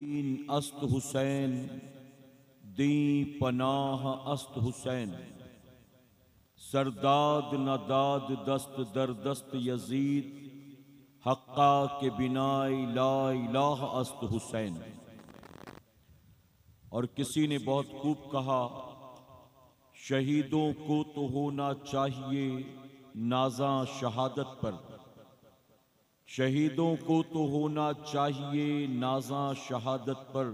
दीन अस्त हुसैन दी पनाह अस्त हुसैन सरदाद नदाद दस्त दर दस्त यजीद हक्का के बिनाई ला इलाह अस्त हुसैन। और किसी ने बहुत खूब कहा, शहीदों को तो होना चाहिए नाज़ा शहादत पर, शहीदों को तो होना चाहिए नाज़ा शहादत पर,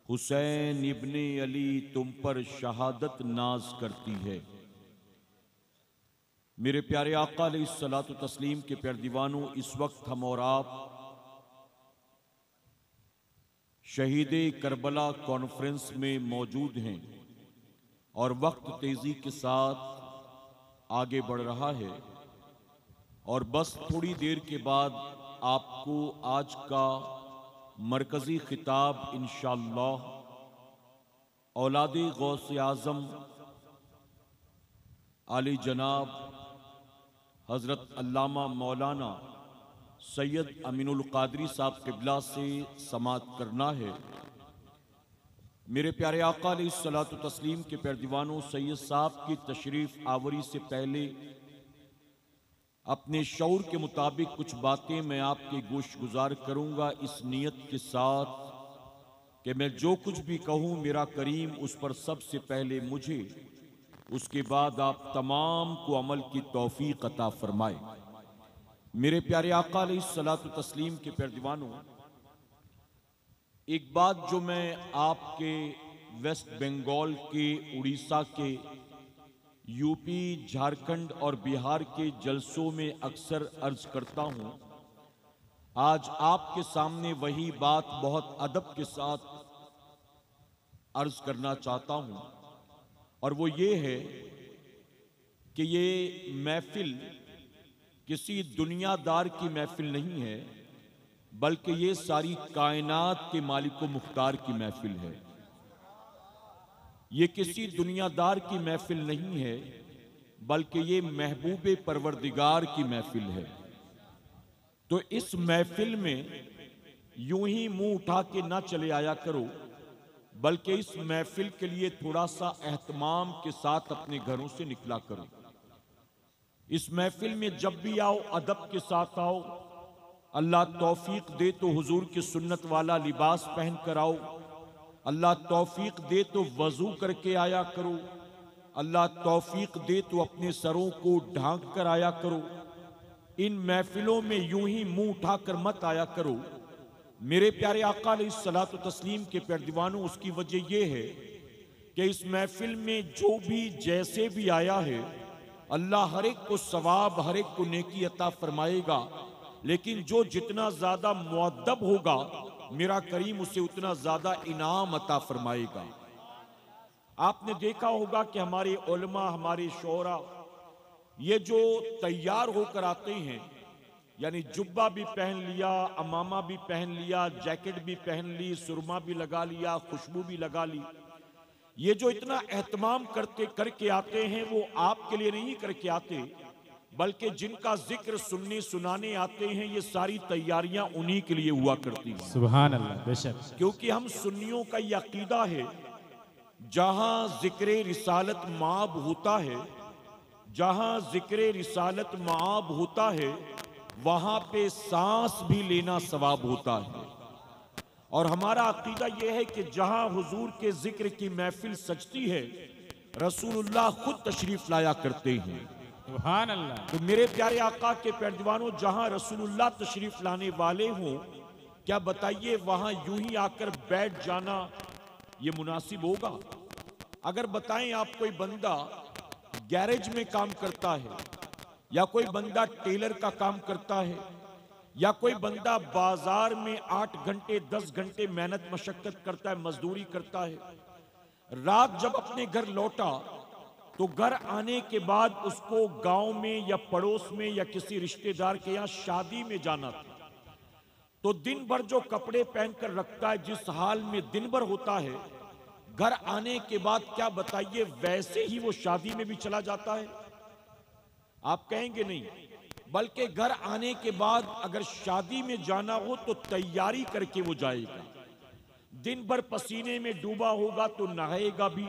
हुसैन इब्ने अली तुम पर शहादत नाज करती है। मेरे प्यारे आका अलैहिस्सलातु तस्लीम के प्यारे दीवानों, इस वक्त हम और आप शहीदे करबला कॉन्फ्रेंस में मौजूद हैं और वक्त तेजी के साथ आगे बढ़ रहा है और बस थोड़ी देर के बाद आपको आज का मरकजी खिताब इंशाअल्लाह औलादे गौसे आज़म आली जनाब हज़रत अल्लामा मौलाना सैयद अमीनुल कादरी साहब क़िबला से समाअत करना है। मेरे प्यारे आका अलैहिस्सलातु तस्लीम के प्यारे दीवानों, सैयद साहब की तशरीफ़ आवरी से पहले अपने शऊर के मुताबिक कुछ बातें मैं आपके गोश गुजार करूँगा, इस नीयत के साथ कि मैं जो कुछ भी कहूँ मेरा करीम उस पर सबसे पहले मुझे, उसके बाद आप तमाम को अमल की तौफीक अता फरमाए। मेरे प्यारे आका अलैहिस्सलातु तस्लीम के प्यारे दीवानों, एक बात जो मैं आपके वेस्ट बंगाल के, उड़ीसा के, यूपी, झारखंड और बिहार के जलसों में अक्सर अर्ज करता हूं, आज आपके सामने वही बात बहुत अदब के साथ अर्ज करना चाहता हूं, और वो ये है कि ये महफिल किसी दुनियादार की महफिल नहीं है, बल्कि ये सारी कायनात के मालिक व मुख्तार की महफिल है। ये किसी दुनियादार की महफिल नहीं है, बल्कि ये महबूबे परवरदिगार की महफिल है। तो इस महफिल में यूं ही मुंह उठा के ना चले आया करो, बल्कि इस महफिल के लिए थोड़ा सा एहतमाम के साथ अपने घरों से निकला करो। इस महफिल में जब भी आओ अदब के साथ आओ। अल्लाह तौफीक दे तो हुजूर की सुन्नत वाला लिबास पहन कर आओ। अल्लाह तौफीक दे तो वजू करके आया करो। अल्लाह तौफीक दे तो अपने सरों को ढांक कर आया करो। इन महफिलों में यूं ही मुंह उठाकर मत आया करो। मेरे प्यारे आका अलैहिस्सलातु तस्लीम के प्यारे दीवानों, उसकी वजह यह है कि इस महफिल में जो भी जैसे भी आया है, अल्लाह हर एक को सवाब, हर एक को नेकी अता फरमाएगा। लेकिन जो जितना ज्यादा मुअद्दब होगा, मेरा करीम उसे उतना ज्यादा इनाम अता फरमाएगा। आपने देखा होगा कि हमारे उलमा, हमारे शोरा, ये जो तैयार होकर आते हैं, यानी जुब्बा भी पहन लिया, अमामा भी पहन लिया, जैकेट भी पहन ली, सुरमा भी लगा लिया, खुशबू भी लगा ली, ये जो इतना एहतमाम करके आते हैं, वो आपके लिए नहीं करके आते, बल्कि जिनका जिक्र सुनने सुनाने आते हैं, ये सारी तैयारियां उन्हीं के लिए हुआ करती हैं। सुभान अल्लाह, बेशक। क्योंकि हम सुन्नियों का ये अकीदा है, जहां जिक्र रिसालत माब होता है, जहां जिक्र रिसालत माब होता है, वहां पे सांस भी लेना सवाब होता है। और हमारा अकीदा यह है कि जहां हुजूर के जिक्र की महफिल सजती है, रसूलुल्लाह खुद तशरीफ लाया करते हैं। सुभान अल्लाह। तो मेरे प्यारे आका के प्यारे दीवानों, जहां रसूलुल्लाह तशरीफ लाने वाले हों, क्या बताइए वहां यूं ही आकर बैठ जाना ये मुनासिब होगा? अगर बताएं आप, कोई बंदा गैरेज में काम करता है, या कोई बंदा टेलर का काम करता है, या कोई बंदा बाजार में 8 घंटे 10 घंटे मेहनत मशक्कत करता है, मजदूरी करता है, रात जब अपने घर लौटा तो घर आने के बाद उसको गांव में या पड़ोस में या किसी रिश्तेदार के यहाँ शादी में जाना था, तो दिन भर जो कपड़े पहनकर रखता है, जिस हाल में दिन भर होता है, घर आने के बाद क्या बताइए वैसे ही वो शादी में भी चला जाता है? आप कहेंगे नहीं, बल्कि घर आने के बाद अगर शादी में जाना हो तो तैयारी करके वो जाएगा। दिन भर पसीने में डूबा होगा तो नहाएगा भी,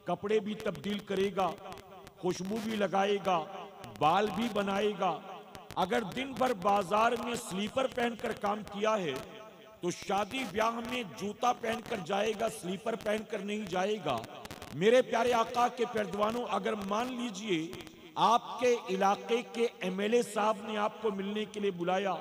कपड़े भी तब्दील करेगा, खुशबू भी लगाएगा, बाल भी बनाएगा। अगर दिन भर बाजार में स्लीपर पहनकर काम किया है तो शादी ब्याह में जूता पहनकर जाएगा, स्लीपर पहनकर नहीं जाएगा। मेरे प्यारे आका के पैरवानों, अगर मान लीजिए आपके इलाके के एमएलए साहब ने आपको मिलने के लिए बुलाया,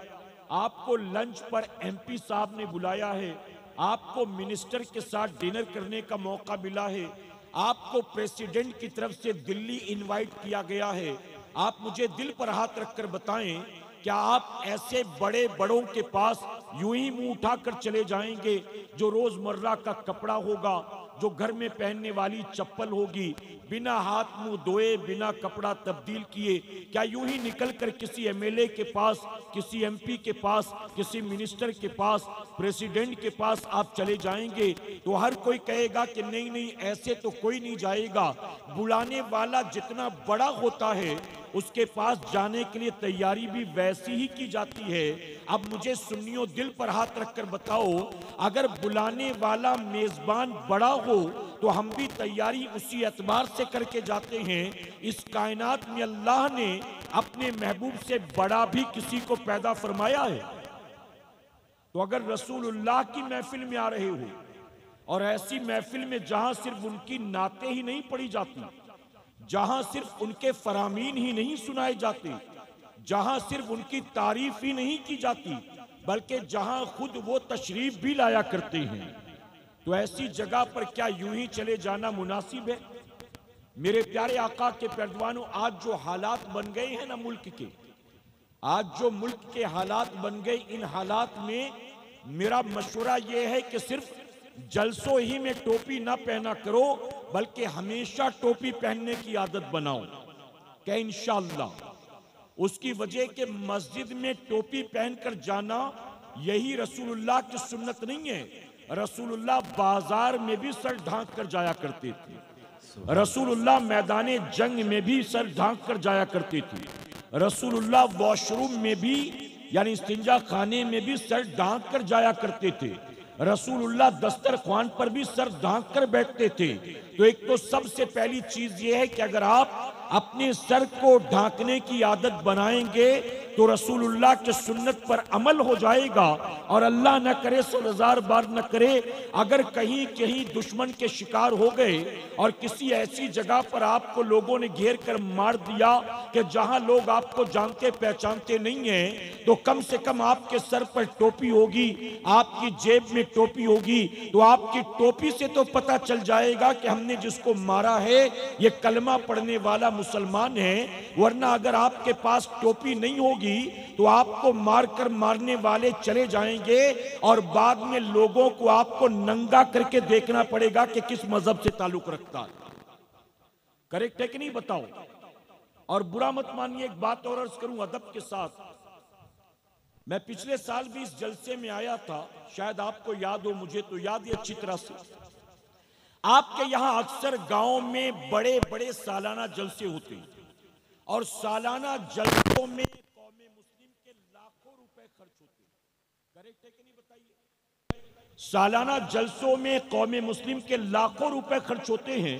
आपको लंच पर एमपी साहब ने बुलाया है, आपको मिनिस्टर के साथ डिनर करने का मौका मिला है, आपको प्रेसिडेंट की तरफ से दिल्ली इनवाइट किया गया है, आप मुझे दिल पर हाथ रखकर बताएं, क्या आप ऐसे बड़े बड़ों के पास यूं ही मुंह उठाकर चले जाएंगे? जो रोजमर्रा का कपड़ा होगा, जो घर में पहनने वाली चप्पल होगी, बिना हाथ मुंह धोए, बिना कपड़ा तब्दील किए, क्या यूं ही निकलकर किसी एमएलए के पास, किसी एमपी के पास, किसी मिनिस्टर के पास, प्रेसिडेंट के पास आप चले जाएंगे? तो हर कोई कहेगा कि नहीं नहीं, ऐसे तो कोई नहीं जाएगा। बुलाने वाला जितना बड़ा होता है उसके पास जाने के लिए तैयारी भी वैसी ही की जाती है। अब मुझे सुन्नियों, दिल पर हाथ रखकर बताओ, अगर बुलाने वाला मेजबान बड़ा हो तो हम भी तैयारी उसी एतबार से करके जाते हैं। इस कायनात में अल्लाह ने अपने महबूब से बड़ा भी किसी को पैदा फरमाया है? तो अगर रसूलुल्लाह की महफिल में आ रहे हो और ऐसी महफिल में जहां सिर्फ उनकी नाते ही नहीं पढ़ी जाती, जहां सिर्फ उनके फरामीन ही नहीं सुनाए जाते, जहां सिर्फ उनकी तारीफ ही नहीं की जाती, बल्कि जहां खुद वो तशरीफ भी लाया करते हैं, तो ऐसी जगह पर क्या यूं ही चले जाना मुनासिब है? मेरे प्यारे आका के पैरवानों, आज जो हालात बन गए हैं ना मुल्क के, आज जो मुल्क के हालात बन गए, इन हालात में मेरा मशवरा यह है कि सिर्फ जलसों ही में टोपी ना पहना करो, बल्कि हमेशा टोपी पहनने की आदत बनाओ। क्या इंशाअल्लाह? उसकी वजह के मस्जिद में टोपी पहनकर जाना यही रसूलुल्लाह की सुन्नत नहीं है। रसूलुल्लाह बाजार में भी सर ढांक कर जाया करते थे, रसूलुल्लाह मैदाने जंग में भी सर ढांक कर जाया करते थे, रसूलुल्लाह वॉशरूम में भी यानी इस्तिंजा खाने में भी सर ढांक कर जाया करते थे, रसूलुल्लाह दस्तरख्वान पर भी सर ढांक कर बैठते थे। तो एक तो सबसे पहली चीज ये है कि अगर आप अपने सर को ढांकने की आदत बनाएंगे तो रसूलुल्लाह के सुन्नत पर अमल हो जाएगा। और अल्लाह न करे, 100,000 बार न करे, अगर कहीं कहीं दुश्मन के शिकार हो गए और किसी ऐसी जगह पर आपको लोगों ने घेर कर मार दिया कि जहां लोग आपको जानते पहचानते नहीं हैं, तो कम से कम आपके सर पर टोपी होगी, आपकी जेब में टोपी होगी, तो आपकी टोपी से तो पता चल जाएगा कि हमने जिसको मारा है ये कलमा पढ़ने वाला मुसलमान है। वरना अगर आपके पास टोपी नहीं होगी तो आपको मारकर मारने वाले चले जाएंगे और बाद में लोगों को आपको नंगा करके देखना पड़ेगा कि किस मजहब से ताल्लुक रखता है। करेक्ट है कि नहीं? बताओ। और बुरा मत मानिए, एक बात और अर्ज करूं अदब के साथ। मैं पिछले साल भी इस जलसे में आया था, शायद आपको याद हो, मुझे तो याद है अच्छी तरह से। आपके यहां अक्सर गांव में बड़े बड़े सालाना जलसे होते हैं और सालाना जलसों में कौमे मुस्लिम के लाखों रुपए खर्च होते हैं। करेक्ट है कि नहीं? बताइए। सालाना जलसों में कौमे मुस्लिम के लाखों रुपए खर्च होते हैं,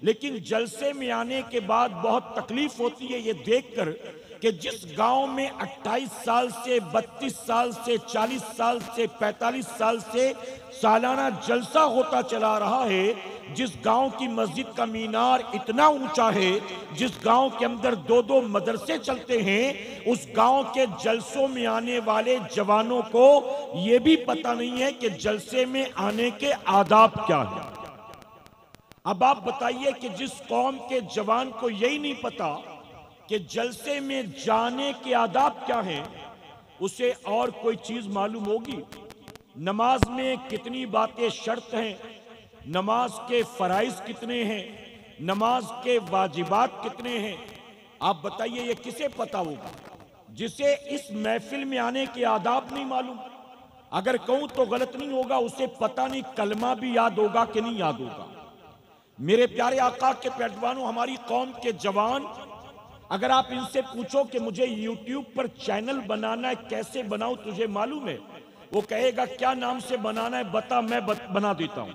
लेकिन जलसे में आने के बाद बहुत तकलीफ होती है ये देखकर कि जिस गांव में 28 साल से, 32 साल से, 40 साल से, 45 साल से सालाना जलसा होता चला रहा है, जिस गांव की मस्जिद का मीनार इतना ऊंचा है, जिस गांव के अंदर 2-2 मदरसे चलते हैं, उस गांव के जलसों में आने वाले जवानों को यह भी पता नहीं है कि जलसे में आने के आदाब क्या है। अब आप बताइए कि जिस कौम के जवान को यही नहीं पता कि जलसे में जाने के आदाब क्या हैं, उसे और कोई चीज मालूम होगी? नमाज में कितनी बातें शर्त हैं, नमाज के फराइज कितने हैं, नमाज के वाजिबात कितने हैं, आप बताइए ये किसे पता होगा? जिसे इस महफिल में आने के आदाब नहीं मालूम। अगर कहूं तो गलत नहीं होगा, उसे पता नहीं कलमा भी याद होगा कि नहीं याद होगा। मेरे प्यारे आका के पैरवानों, हमारी कौम के जवान, अगर आप इनसे पूछो कि मुझे YouTube पर चैनल बनाना है, कैसे बनाऊं, तुझे मालूम है? वो कहेगा क्या नाम से बनाना है बता, मैं बना देता हूं।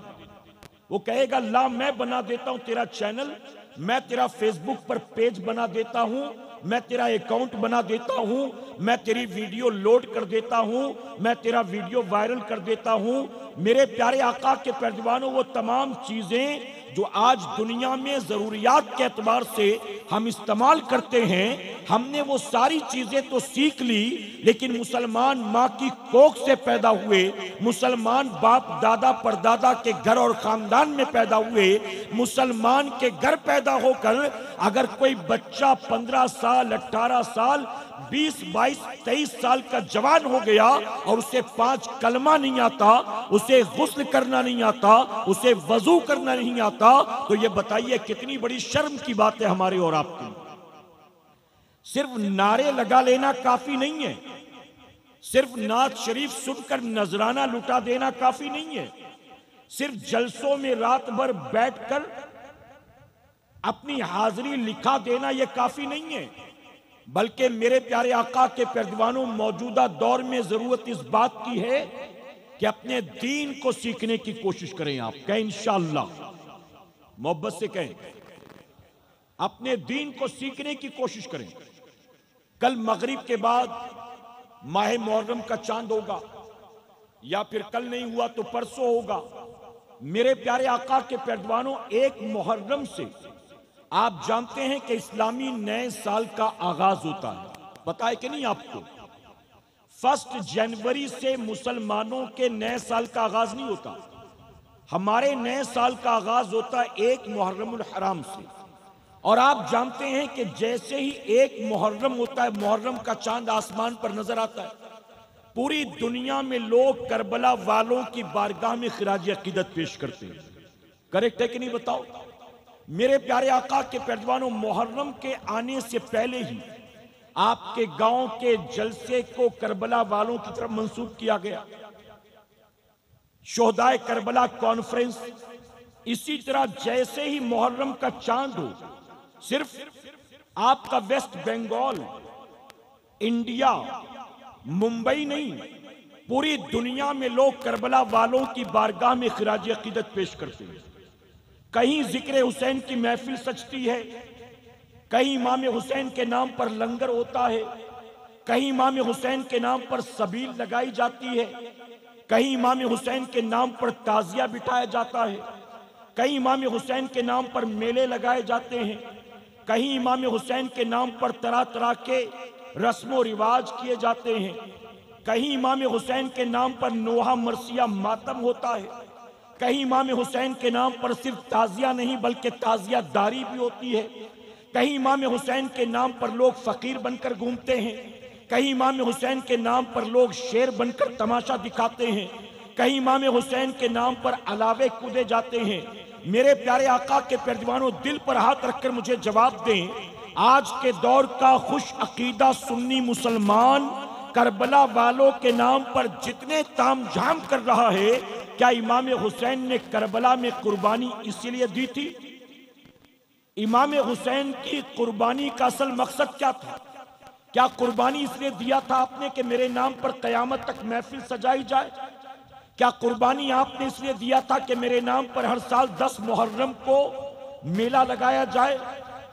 वो कहेगा ला मैं बना देता हूं तेरा चैनल, मैं तेरा फेसबुक पर पेज बना देता हूं, मैं तेरा अकाउंट बना देता हूं, मैं तेरी वीडियो लोड कर देता हूं, मैं तेरा वीडियो वायरल कर देता हूं। मेरे प्यारे आका के पैरवानों, वो तमाम चीजें जो आज दुनिया में जरूरियात के एतबार से हम इस्तेमाल करते हैं, हमने वो सारी चीजें तो सीख ली, लेकिन मुसलमान माँ की कोख से पैदा हुए, मुसलमान बाप दादा परदादा के घर और खानदान में पैदा हुए, मुसलमान के घर पैदा होकर अगर कोई बच्चा 15 साल 18 साल 20 22 23 साल का जवान हो गया और उसे 5 कलमा नहीं आता, उसे गुस्ल करना नहीं आता, उसे वजू करना नहीं आता, तो ये बताइए कितनी बड़ी शर्म की बात है हमारे और आपकी। सिर्फ नारे लगा लेना काफी नहीं है, सिर्फ नात शरीफ सुनकर नजराना लुटा देना काफी नहीं है, सिर्फ जलसों में रात भर बैठकर अपनी हाजिरी लिखा देना यह काफी नहीं है, बल्कि मेरे प्यारे आका के पैरवानों, मौजूदा दौर में जरूरत इस बात की है कि अपने दीन को सीखने की कोशिश करें। आप कहें इंशाअल्लाह, मोहब्बत से कहें, अपने दीन को सीखने की कोशिश करें। कल मगरिब के बाद माह मुहर्रम का चांद होगा, या फिर कल नहीं हुआ तो परसों होगा। मेरे प्यारे आका के पैरवानों, 1 मुहर्रम से आप जानते हैं कि इस्लामी नए साल का आगाज होता है, पता है कि नहीं आपको? 1 जनवरी से मुसलमानों के नए साल का आगाज नहीं होता, हमारे नए साल का आगाज होता है 1 मुहर्रमुल हराम से। और आप जानते हैं कि जैसे ही 1 मुहर्रम होता है, मुहर्रम का चांद आसमान पर नजर आता है, पूरी दुनिया में लोग करबला वालों की बारगाह में खिराज अकीदत पेश करते हैं। करेक्ट है कि नहीं बताओ? मेरे प्यारे आका के पैरवानों, मुहर्रम के आने से पहले ही आपके गांव के जलसे को करबला वालों की तरफ मंसूब किया गया। शोहदाए करबला कॉन्फ्रेंस, इसी तरह जैसे ही मुहर्रम का चांद हो, सिर्फ आपका वेस्ट बंगाल, इंडिया, मुंबई नहीं, पूरी दुनिया में लोग करबला वालों की बारगाह में खिराज अकीदत पेश करते हैं। कहीं जिक्र हुसैन की महफिल सजती है, कहीं इमाम हुसैन के नाम पर लंगर होता है, कहीं इमाम हुसैन के नाम पर सबील लगाई जाती है, कहीं इमाम हुसैन के नाम पर ताजिया बिठाया जाता है, कहीं इमाम हुसैन के नाम पर मेले लगाए जाते हैं, कहीं इमाम हुसैन के नाम पर तरह तरह के रस्म रिवाज किए जाते हैं, कहीं इमाम हुसैन के नाम पर नोहा मरसिया मातम होता है, कहीं इमाम हुसैन के नाम पर सिर्फ ताजिया नहीं बल्कि ताजिया दारी भी होती है, कहीं इमाम हुसैन के नाम पर लोग फकीर बनकर घूमते हैं, कहीं इमाम हुसैन के नाम पर लोग शेर बनकर तमाशा दिखाते हैं, कहीं इमाम हुसैन के नाम पर अलावे कूदे जाते हैं। मेरे प्यारे आका के पैरवानों, दिल पर हाथ रखकर मुझे जवाब दें, आज के दौर का खुश अकीदा सुन्नी मुसलमान करबला वालों के नाम पर जितने तामझाम कर रहा है, क्या इमाम हुसैन ने करबला में कुर्बानी इसीलिए दी थी? इमाम हुसैन की कुर्बानी का असल मकसद क्या था? क्या कुर्बानी इसलिए दिया था आपने कि मेरे नाम पर कयामत तक महफिल सजाई जाए? क्या कुर्बानी आपने इसलिए दिया था कि मेरे नाम पर हर साल 10 मुहर्रम को मेला लगाया जाए,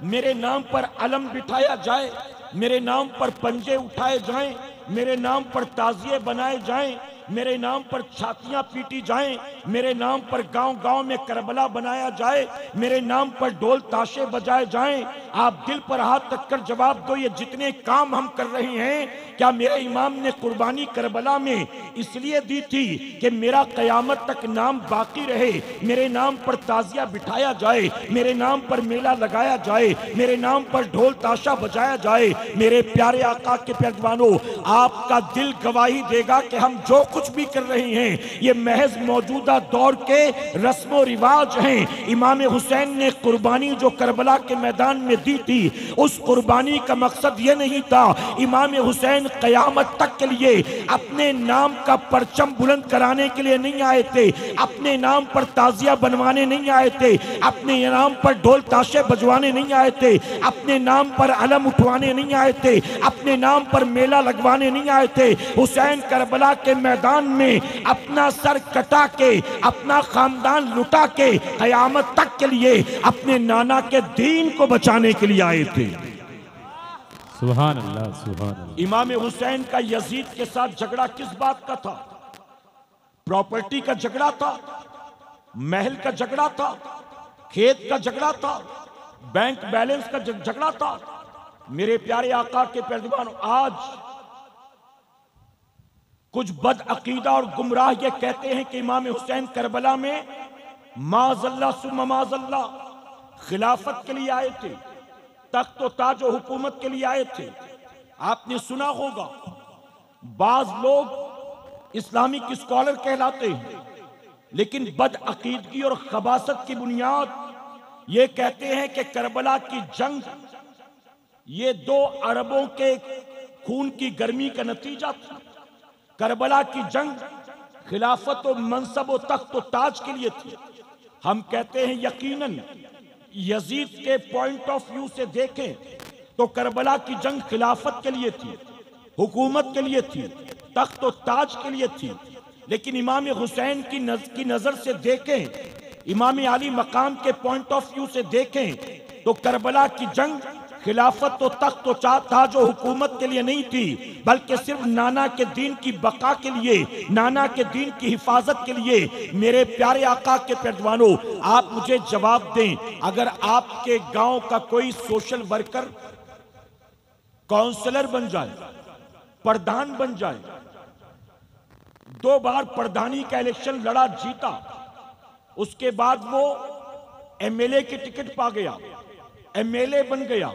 मेरे नाम पर अलम बिठाया जाए, मेरे नाम पर पंजे उठाए जाएं, मेरे नाम पर ताजिए बनाए जाएं, मेरे नाम पर छातियां पीटी जाएं, मेरे नाम पर गांव गांव में करबला बनाया जाए, मेरे नाम पर ढोल ताशे बजाए जाएं? आप दिल पर हाथ रखकर जवाब दो, ये जितने काम हम कर रहे हैं, क्या मेरे इमाम ने कुर्बानी करबला में इसलिए दी थी कि मेरा कयामत तक नाम बाकी रहे, मेरे नाम पर ताजिया बिठाया जाए, मेरे नाम पर मेला लगाया जाए, मेरे नाम पर ढोल ताशा बजाया जाए? मेरे प्यारे आका के पैरवानों, आपका दिल गवाही देगा कि हम जो कुछ भी कर रहे हैं ये महज मौजूदा दौर के रस्म रिवाज हैं। इमाम हुसैन ने कुर्बानी जो करबला के मैदान में दी थी, उस कुर्बानी का मकसद ये नहीं था। इमाम हुसैन कयामत तक के लिए अपने नाम का परचम बुलंद कराने के लिए नहीं आए थे, अपने नाम पर ताजिया बनवाने नहीं आए थे, अपने नाम पर ढोल ताशे बजवाने नहीं आए थे, अपने नाम पर अलम उठवाने नहीं आए थे, अपने नाम पर मेला लगवाने नहीं आए थे। हुसैन करबला के मैदान मैदान में अपना सर कटा के, अपना खानदान लुटा के कयामत तक के लिए अपने नाना के दीन को बचाने के लिए आए थे। सुभान अल्लाह, सुभान अल्लाह। इमाम हुसैन का यजीद के साथ झगड़ा किस बात का था? प्रॉपर्टी का झगड़ा था, महल का झगड़ा था, खेत का झगड़ा था, बैंक बैलेंस का झगड़ा था। मेरे प्यारे आका के पैरवानों, आज कुछ बदअकीदा और गुमराह ये कहते हैं कि इमाम हुसैन करबला में माज़ल्ला सुम्मा माज़ल्ला खिलाफत के लिए आए थे, तख्त व ताज और हुकूमत के लिए आए थे। आपने सुना होगा बाज लोग इस्लामिक स्कॉलर कहलाते हैं, लेकिन बदअकीदगी और खबासत की बुनियाद ये कहते हैं कि करबला की जंग ये 2 अरबों के खून की गर्मी का नतीजा था। करबला की जंग खिलाफत और मनसब और तख्त और ताज के लिए थी। हम कहते हैं यकीनन यजीद के पॉइंट ऑफ व्यू से देखें तो करबला की जंग खिलाफत के लिए थी, हुकूमत के लिए थी, तख्त और ताज के लिए थी। लेकिन इमाम हुसैन की नजर से देखें, इमाम अली मकाम के पॉइंट ऑफ व्यू से देखें तो करबला की जंग खिलाफत तो तख्त तो ताज और हुकूमत के लिए नहीं थी, बल्कि सिर्फ नाना के दीन की बका के लिए, नाना के दीन की हिफाजत के लिए। मेरे प्यारे आका के पैरवानों, आप मुझे जवाब दें, अगर आपके गांव का कोई सोशल वर्कर काउंसलर बन जाए, प्रधान बन जाए, 2 बार प्रधानी का इलेक्शन लड़ा जीता, उसके बाद वो एमएलए की टिकट पा गया, एमएलए बन गया,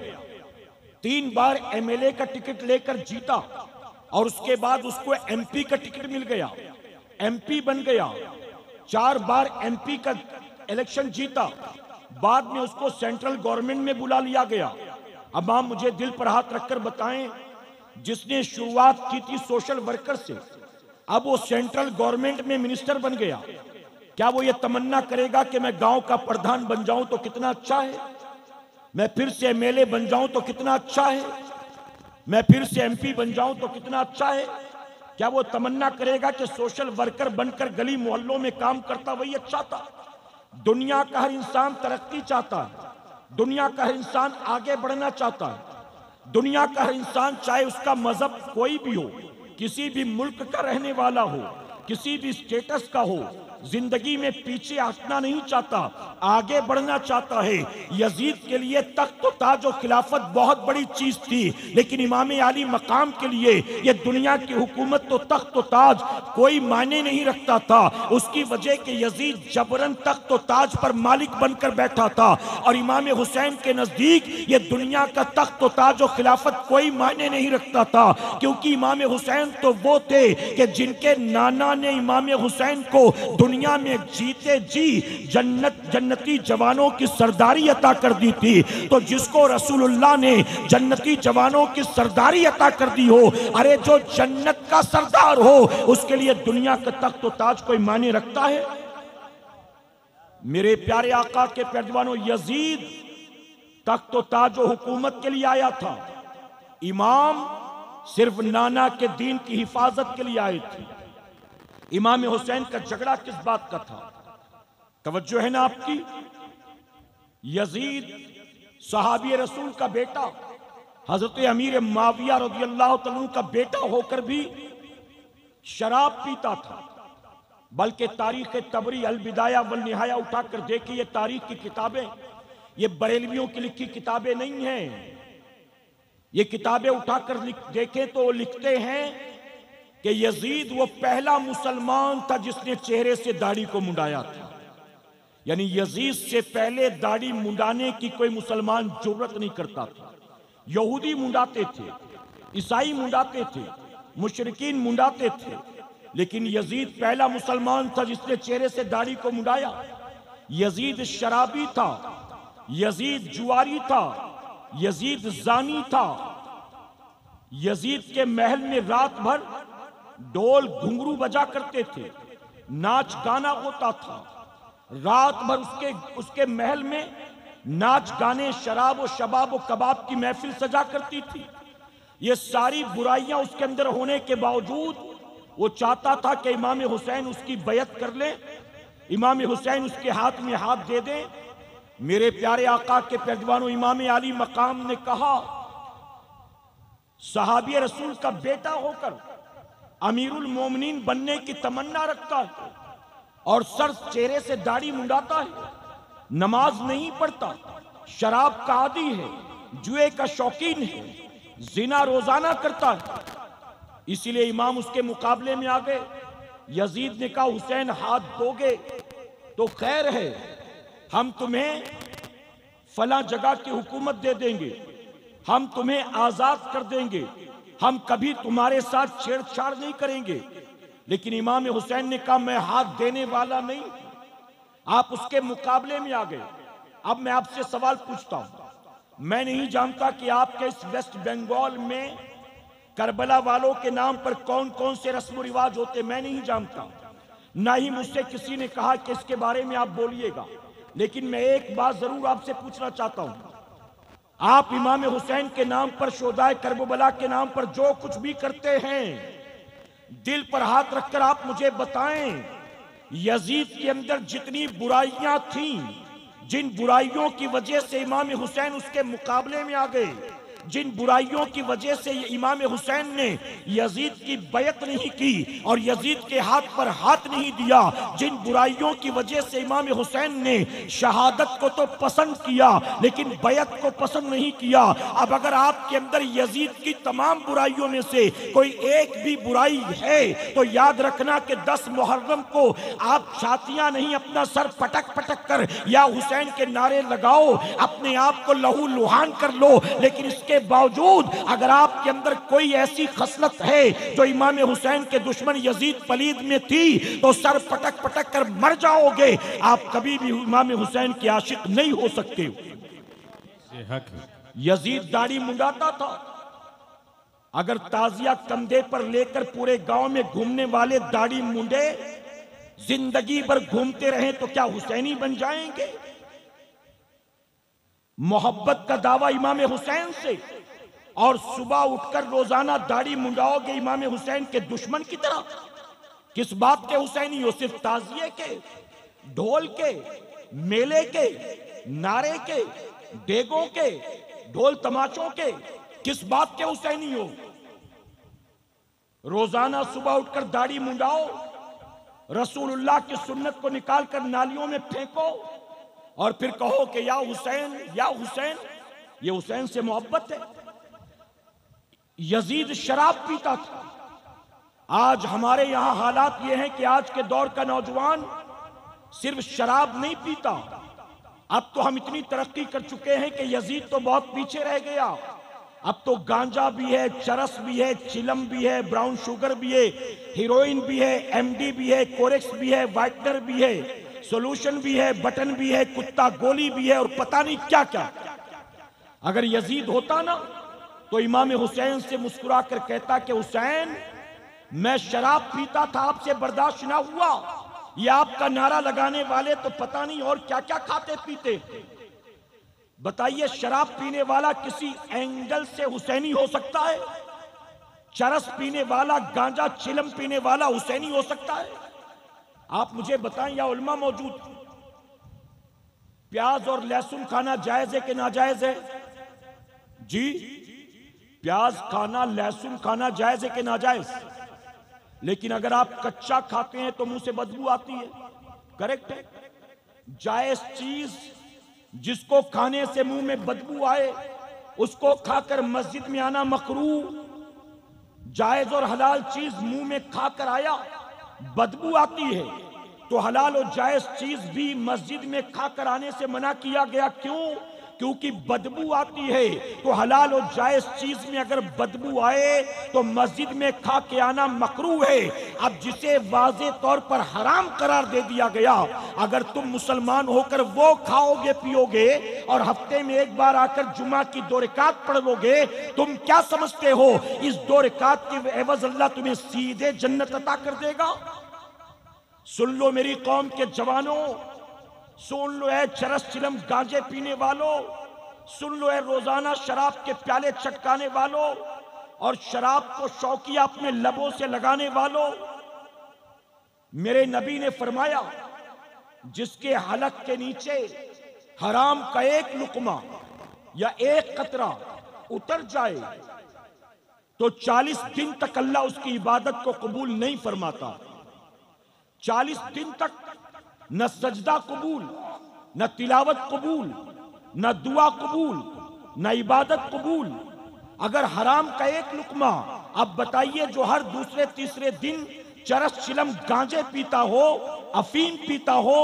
3 बार एमएलए का टिकट लेकर जीता और उसके बाद उसको एमपी का टिकट मिल गया, एमपी बन गया, 4 बार एमपी का इलेक्शन जीता, बाद में उसको सेंट्रल गवर्नमेंट में बुला लिया गया। अब आप मुझे दिल पर हाथ रखकर बताएं, जिसने शुरुआत की थी सोशल वर्कर से, अब वो सेंट्रल गवर्नमेंट में मिनिस्टर बन गया, क्या वो ये तमन्ना करेगा कि मैं गांव का प्रधान बन जाऊं तो कितना अच्छा है, मैं फिर से एमएलए बन जाऊं तो कितना अच्छा है, मैं फिर से एमपी बन जाऊं तो कितना अच्छा है? क्या वो तमन्ना करेगा कि सोशल वर्कर बनकर गली मोहल्लों में काम करता वही अच्छा था? दुनिया का हर इंसान तरक्की चाहता है, दुनिया का हर इंसान आगे बढ़ना चाहता है, दुनिया का हर इंसान चाहे उसका मजहब कोई भी हो, किसी भी मुल्क का रहने वाला हो, किसी भी स्टेटस का हो, जिंदगी में पीछे हटना नहीं चाहता, आगे बढ़ना चाहता है। यजीद के लिए तख्त और ताज और खिलाफत बहुत बड़ी चीज थी, लेकिन इमाम अली मकाम के लिए ये दुनिया की हुकूमत तो तख्त और ताज कोई मायने नहीं रखता था। उसकी वजह कि यजीद जबरन तख्त और ताज पर मालिक बनकर बैठा था और इमाम हुसैन के नजदीक ये दुनिया का तख्त और ताज और खिलाफत कोई मायने नहीं रखता था, क्योंकि इमाम हुसैन तो वो थे कि जिनके नाना ने इमाम हुसैन को दुनिया में जीते जी जन्नती जवानों की सरदारी अता कर दी थी। तो जिसको रसूलुल्लाह ने जन्नती जवानों की सरदारी अता कर दी हो, अरे जो जन्नत का सरदार हो, उसके लिए दुनिया का तख्त और ताज कोई मायने रखता है? मेरे प्यारे आका के पैरवानों, यजीद तख्त और ताज और हुकूमत के लिए आया था, इमाम सिर्फ नाना के दीन की हिफाजत के लिए आए थे। इमाम हुसैन का झगड़ा किस बात का था? तवज्जो है ना आपकी? यजीद सहाबी रसूल का बेटा, हजरत अमीर माविया रज़ियल्लाहु तआला अन्हु का बेटा होकर भी शराब पीता था। बल्कि तारीख तबरी अल बिदाया वल निहाया उठाकर देखिए, ये तारीख की किताबें, ये बरेलवियों की लिखी किताबें नहीं हैं। ये किताबें उठाकर देखें तो वो लिखते हैं कि यजीद वो पहला मुसलमान था जिसने चेहरे से दाढ़ी को मुंडाया था। यानी यजीद से पहले दाढ़ी मुंडाने की कोई मुसलमान जुर्रत नहीं करता था। यहूदी मुंडाते थे, ईसाई मुंडाते थे, मुशरिकीन मुंडाते थे, लेकिन यजीद पहला मुसलमान था जिसने चेहरे से दाढ़ी को मुंडाया। यजीद शराबी था, यजीद जुआरी था, यजीद जानी था। यजीद के महल में रात भर ढोल घुंघरू बजा करते थे, नाच गाना होता था। रात भर उसके महल में नाच गाने, शराब और शबाब और कबाब की महफिल सजा करती थी। ये सारी बुराइयां उसके अंदर होने के बावजूद वो चाहता था कि इमाम हुसैन उसकी बैयत कर ले, इमाम हुसैन उसके हाथ में हाथ दे दे। मेरे प्यारे आका के पैजवानों, इमाम अली मकाम ने कहा, सहाबी रसूल का बेटा होकर अमीरुल मोमिनीन बनने की तमन्ना रखता है और सर चेहरे से दाढ़ी मुंडाता है, नमाज नहीं पढ़ता, शराब का आदी है, जुए का शौकीन है, जिना रोजाना करता है। इसीलिए इमाम उसके मुकाबले में आ गए। यजीद ने कहा, हुसैन हाथ दोगे तो खैर है, हम तुम्हें फला जगह की हुकूमत दे देंगे, हम तुम्हें आजाद कर देंगे, हम कभी तुम्हारे साथ छेड़छाड़ नहीं करेंगे। लेकिन इमाम हुसैन ने कहा, मैं हाथ देने वाला नहीं। आप उसके मुकाबले में आ गए। अब मैं आपसे सवाल पूछता हूं, मैं नहीं जानता कि आपके इस वेस्ट बंगाल में करबला वालों के नाम पर कौन कौन से रस्म रिवाज होते, मैं नहीं जानता, ना ही मुझसे किसी ने कहा कि इसके बारे में आप बोलिएगा। लेकिन मैं एक बात जरूर आपसे पूछना चाहता हूं, आप इमाम हुसैन के नाम पर, शोदाए करबला के नाम पर जो कुछ भी करते हैं, दिल पर हाथ रखकर आप मुझे बताएं, यजीद के अंदर जितनी बुराइयां थीं, जिन बुराइयों की वजह से इमाम हुसैन उसके मुकाबले में आ गए, जिन बुराइयों की वजह से इमाम हुसैन ने यजीद की बैयत नहीं की और यजीद के हाथ पर हाथ नहीं दिया, जिन बुराइयों की वजह से इमाम हुसैन ने शहादत को तो पसंद किया लेकिन बैयत को पसंद नहीं किया, अब अगर आपके अंदर यजीद की तमाम बुराइयों में से कोई एक भी बुराई है तो याद रखना कि 10 मुहर्रम को आप छातियां नहीं, अपना सर पटक पटक कर या हुसैन के नारे लगाओ, अपने आप को लहू लुहान कर लो। लेकिन इसके बावजूद अगर आपके अंदर कोई ऐसी खसलत है जो इमाम हुसैन के दुश्मन यजीद पलीद में थी तो सर पटक पटक कर मर जाओगे, आप कभी भी इमाम हुसैन के आशिक नहीं हो सकते। यजीद दाढ़ी मुंडाता था। अगर ताजिया कंधे पर लेकर पूरे गांव में घूमने वाले दाढ़ी मुंडे जिंदगी भर घूमते रहे तो क्या हुसैनी बन जाएंगे? मोहब्बत का दावा इमाम हुसैन से और सुबह उठकर रोजाना दाढ़ी मुंडाओगे इमाम हुसैन के दुश्मन की तरह। किस बात के हुसैनी हो? सिर्फ ताजिए के, ढोल के, मेले के, नारे के, डेगों के, ढोल तमाचों के, किस बात के हुसैनी हो? रोजाना सुबह उठकर दाढ़ी मुंडाओ, रसूलुल्लाह की सुन्नत को निकालकर नालियों में फेंको और फिर कहो कि या हुसैन या हुसैन। ये हुसैन से मोहब्बत है? यजीद शराब पीता था। आज हमारे यहां हालात ये हैं कि आज के दौर का नौजवान सिर्फ शराब नहीं पीता, अब तो हम इतनी तरक्की कर चुके हैं कि यजीद तो बहुत पीछे रह गया। अब तो गांजा भी है, चरस भी है, चिलम भी है, ब्राउन शुगर भी है, हीरोइन भी है, एमडी भी है, कोरेक्स भी है, वाइटनर भी है, सोल्यूशन भी है, बटन भी है, कुत्ता गोली भी है और पता नहीं क्या क्या। अगर यजीद होता ना तो इमाम हुसैन से मुस्कुरा कर कहता कि हुसैन, मैं शराब पीता था, आपसे बर्दाश्त ना हुआ। ये आपका नारा लगाने वाले तो पता नहीं और क्या क्या खाते पीते। बताइए, शराब पीने वाला किसी एंगल से हुसैनी हो सकता है? चरस पीने वाला, गांजा चिलम पीने वाला हुसैनी हो सकता है? आप मुझे बताएं, या उल्मा मौजूद, प्याज और लहसुन खाना जायज है कि नाजायज है? जी, प्याज खाना, लहसुन खाना जायज है कि नाजायज? लेकिन अगर आप कच्चा खाते हैं तो मुंह से बदबू आती है, करेक्ट है? जायज चीज जिसको खाने से मुंह में बदबू आए उसको खाकर मस्जिद में आना मकरूह। जायज और हलाल चीज मुंह में खाकर आया, बदबू आती है, तो हलाल और जायज चीज भी मस्जिद में खाकर आने से मना किया गया। क्यों? क्योंकि बदबू आती है। तो हलाल और जायज चीज में अगर बदबू आए तो मस्जिद में खा के आना मकरूह है। अब जिसे वाज़े तौर पर हराम करार दे दिया गया, अगर तुम मुसलमान होकर वो खाओगे पियोगे और हफ्ते में एक बार आकर जुमा की 2 रकात पढ़ लोगे, तुम क्या समझते हो इस 2 रकात के एवज अल्लाह तुम्हें सीधे जन्नत अता कर देगा? सुन लो मेरी कौम के जवानों, सुन लो है चरस चिलम गांजे पीने वालों, सुन लो है रोजाना शराब के प्याले चटकाने वालों और शराब को शौकिया अपने लबों से लगाने वालों, मेरे नबी ने फरमाया, जिसके हलक के नीचे हराम का एक लुकमा या एक कतरा उतर जाए तो 40 दिन तक अल्लाह उसकी इबादत को कबूल नहीं फरमाता। 40 दिन तक न सजदा कबूल, न तिलावत कबूल, न दुआ कबूल, न इबादत कबूल। अगर हराम का एक लुकमा, अब बताइए, जो हर दूसरे तीसरे दिन चरस चिलम गांजे पीता हो, अफीम पीता हो,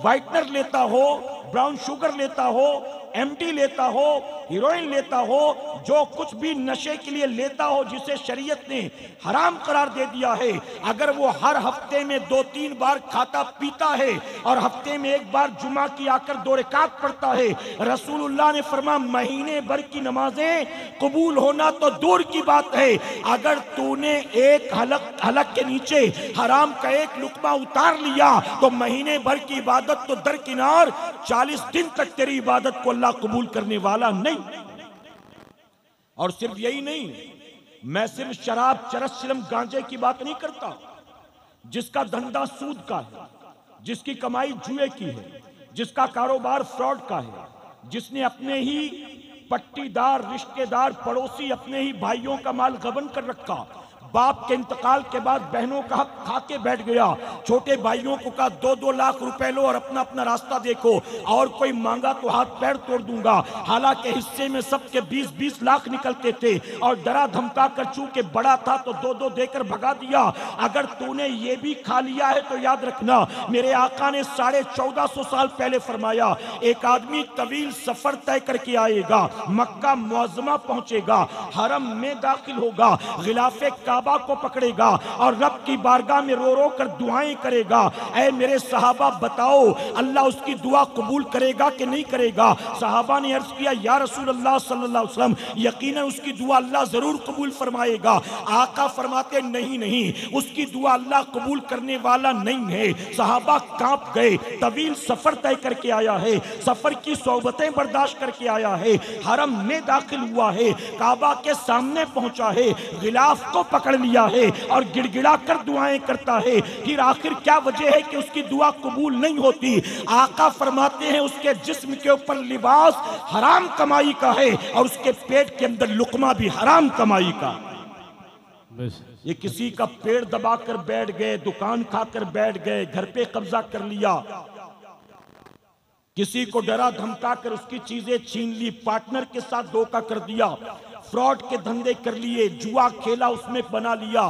वाइटनर लेता हो, ब्राउन शुगर लेता हो, एमडी लेता हो, हीरोइन लेता हो, जो कुछ भी नशे के लिए लेता हो जिसे शरीयत ने हराम करार दे दिया है, अगर वो हर हफ्ते में 2-3 बार खाता पीता है और हफ्ते में एक बार जुमा की आकर 2 रकात पढ़ता है, रसूलुल्लाह ने फरमाया महीने भर की नमाजें कबूल होना तो दूर की बात है, अगर तूने एक हलक के नीचे हराम का एक लुकमा उतार लिया तो महीने भर की इबादत तो दरकिनार, 40 दिन तक तेरी इबादत को अल्लाह कबूल करने वाला नहीं। और सिर्फ यही नहीं, मैं सिर्फ शराब, चरस, चिलम, गांजे की बात नहीं करता। जिसका धंधा सूद का है, जिसकी कमाई जुए की है, जिसका कारोबार फ्रॉड का है, जिसने अपने ही पट्टीदार, रिश्तेदार, पड़ोसी, अपने ही भाइयों का माल गबन कर रखा, बाप के इंतकाल के बाद बहनों का हक खा के बैठ गया, छोटे भाइयों को कहा 2-2 लाख रुपए लो और अपना अपना रास्ता देखो, और कोई मांगा तो हाथ पैर तोड़ दूंगा। हालांकि हिस्से में सबके 20-20 लाख निकलते थे और डरा धमका कर चूंकि बड़ा था तो 2-2 देकर भगा दिया। अगर तूने ये भी खा लिया है तो याद रखना, मेरे आका ने 1450 साल पहले फरमाया, एक आदमी तवील सफर तय करके आएगा, मक्का मुअज्जमा पहुंचेगा, हरम में दाखिल होगा, गिलाफे काबा को पकड़ेगा और रब की बारगाह में रो रो कर दुआएं करेगा। ऐ मेरे सहाबा बताओ, अल्लाह उसकी दुआ कबूल करेगा कि नहीं करेगा? सहाबा ने अर्ज किया, या रसूल अल्लाह सल्लल्लाहु अलैहि वसल्लम, यकीनन उसकी दुआ अल्लाह जरूर कबूल फरमाएगा। आका फरमाते, नहीं नहीं, उसकी दुआ अल्लाह कबूल करने वाला नहीं है। सहाबा कांप गए, तवील सफर तय करके आया है, सफर की सोबतें बर्दाश्त करके आया है, हरम में दाखिल हुआ है, काबा के सामने पहुंचा है, गिलाफ को पकड़ लिया है और गिड़गिड़ा कर दुआएं करता है। फिर आखिर क्या वजह है कि उसकी दुआ कबूल नहीं होती? आका फरमाते हैं, उसके जिस्म के ऊपर लिबास हराम कमाई का है और उसके पेट के अंदर लुकमा भी हराम कमाई का। ये किसी का पेड़ दबाकर बैठ गए, दुकान खाकर बैठ गए, घर पे कब्जा कर लिया, किसी को डरा धमका कर उसकी चीजें छीन ली, पार्टनर के साथ धोखा कर दिया, फ्रॉड के धंधे कर लिए, जुआ खेला उसमें बना लिया,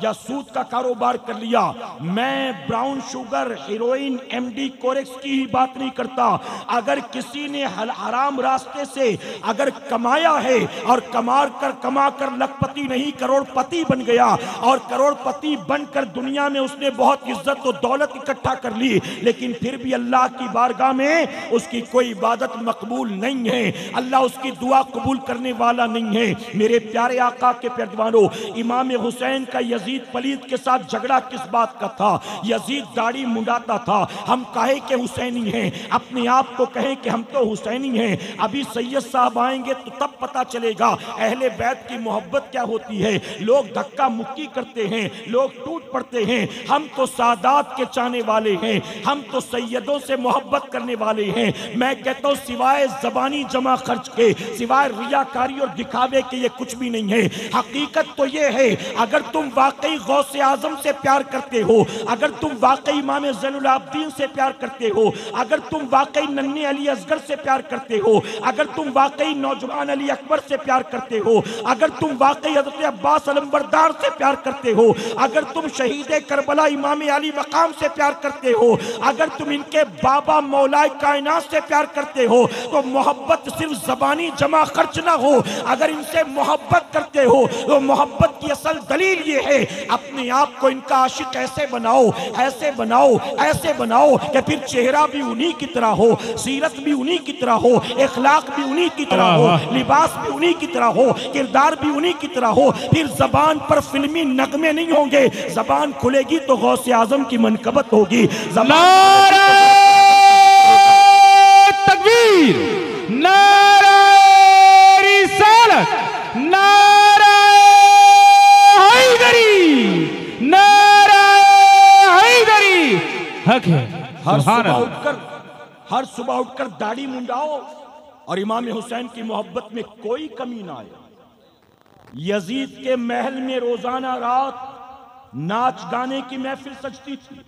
या सूद का कारोबार कर लिया। मैं brown sugar, heroine, MD, Corex की ही बात नहीं करता। अगर किसी ने हराम रास्ते से अगर कमाया है और कमा कर लखपति नहीं करोड़पति बन गया और करोड़पति बनकर दुनिया में उसने बहुत इज्जत और दौलत इकट्ठा कर ली, लेकिन फिर भी अल्लाह की बारगाह में उसकी कोई इबादत मकबूल नहीं है, अल्लाह उसकी दुआ कबूल करने वाला नहीं है। मेरे प्यारे आका के प्यारवानों, इमाम हुसैन का यजीद पलीद के साथ झगड़ा किस बात का था? यजीद दाढ़ी मुंडाता था। हम कहे कि हुसैनी हैं, अपने आप को कहें कि हम तो हुसैनी हैं। अभी सैयद साहब आएंगे तो तब पता चलेगा अहले बैत की मोहब्बत क्या होती है। लोग धक्का मुक्की करते हैं, लोग टूट पड़ते हैं, हम तो सादात के चाहने वाले हैं, हम तो सैयदों से मोहब्बत करने वाले हैं। मैं कहता हूँ सिवाय जबानी जमा खर्च के, सिवाय रियाकारी और दिखावे के ये कुछ भी नहीं है। हकीकत तो ये है, अगर तुम वाकई गौसे आजम से प्यार करते हो, अगर तुम वाकई इमाम ज़ैनुल आबिदीन से प्यार करते हो, अगर तुम वाकई नन्हे अली असगर से प्यार करते हो, अगर तुम वाकई नौजवान अली अकबर से प्यार करते हो, अगर तुम वाकई हज़रत अब्बास अलमबरदार से प्यार करते हो, अगर तुम शहीद करबला इमाम अली मकाम से प्यार करते हो, अगर तुम इनके बाबा मौलाए कायनात से प्यार करते हो, तो मोहब्बत सिर्फ जबानी जमा खर्च ना हो। अगर इनसे मोहब्बत करते हो तो मोहब्बत की असल दलील ये है, अपने आप को इनका आशिक ऐसे बनाओ, ऐसे बनाओ, ऐसे बनाओ कि फिर चेहरा भी उन्हीं की तरह हो, सीरत भी उन्हीं की तरह हो, इखलाक भी उन्हीं की तरह हो, लिबास भी उन्हीं की तरह हो, किरदार भी उन्हीं की तरह हो। फिर जबान पर फिल्मी नगमे नहीं होंगे, जबान खुलेगी तो गौसे आजम की मनकबत होगी। नारे तकबीर, नारे रिसालत, नारे हैदरी, नारे हैदरी। हक है। हर सुबह उठकर दाढ़ी मुंडाओ और इमाम हुसैन की मोहब्बत में कोई कमी ना आए। यजीद के महल में रोजाना रात नाच गाने की महफिल सजती थी।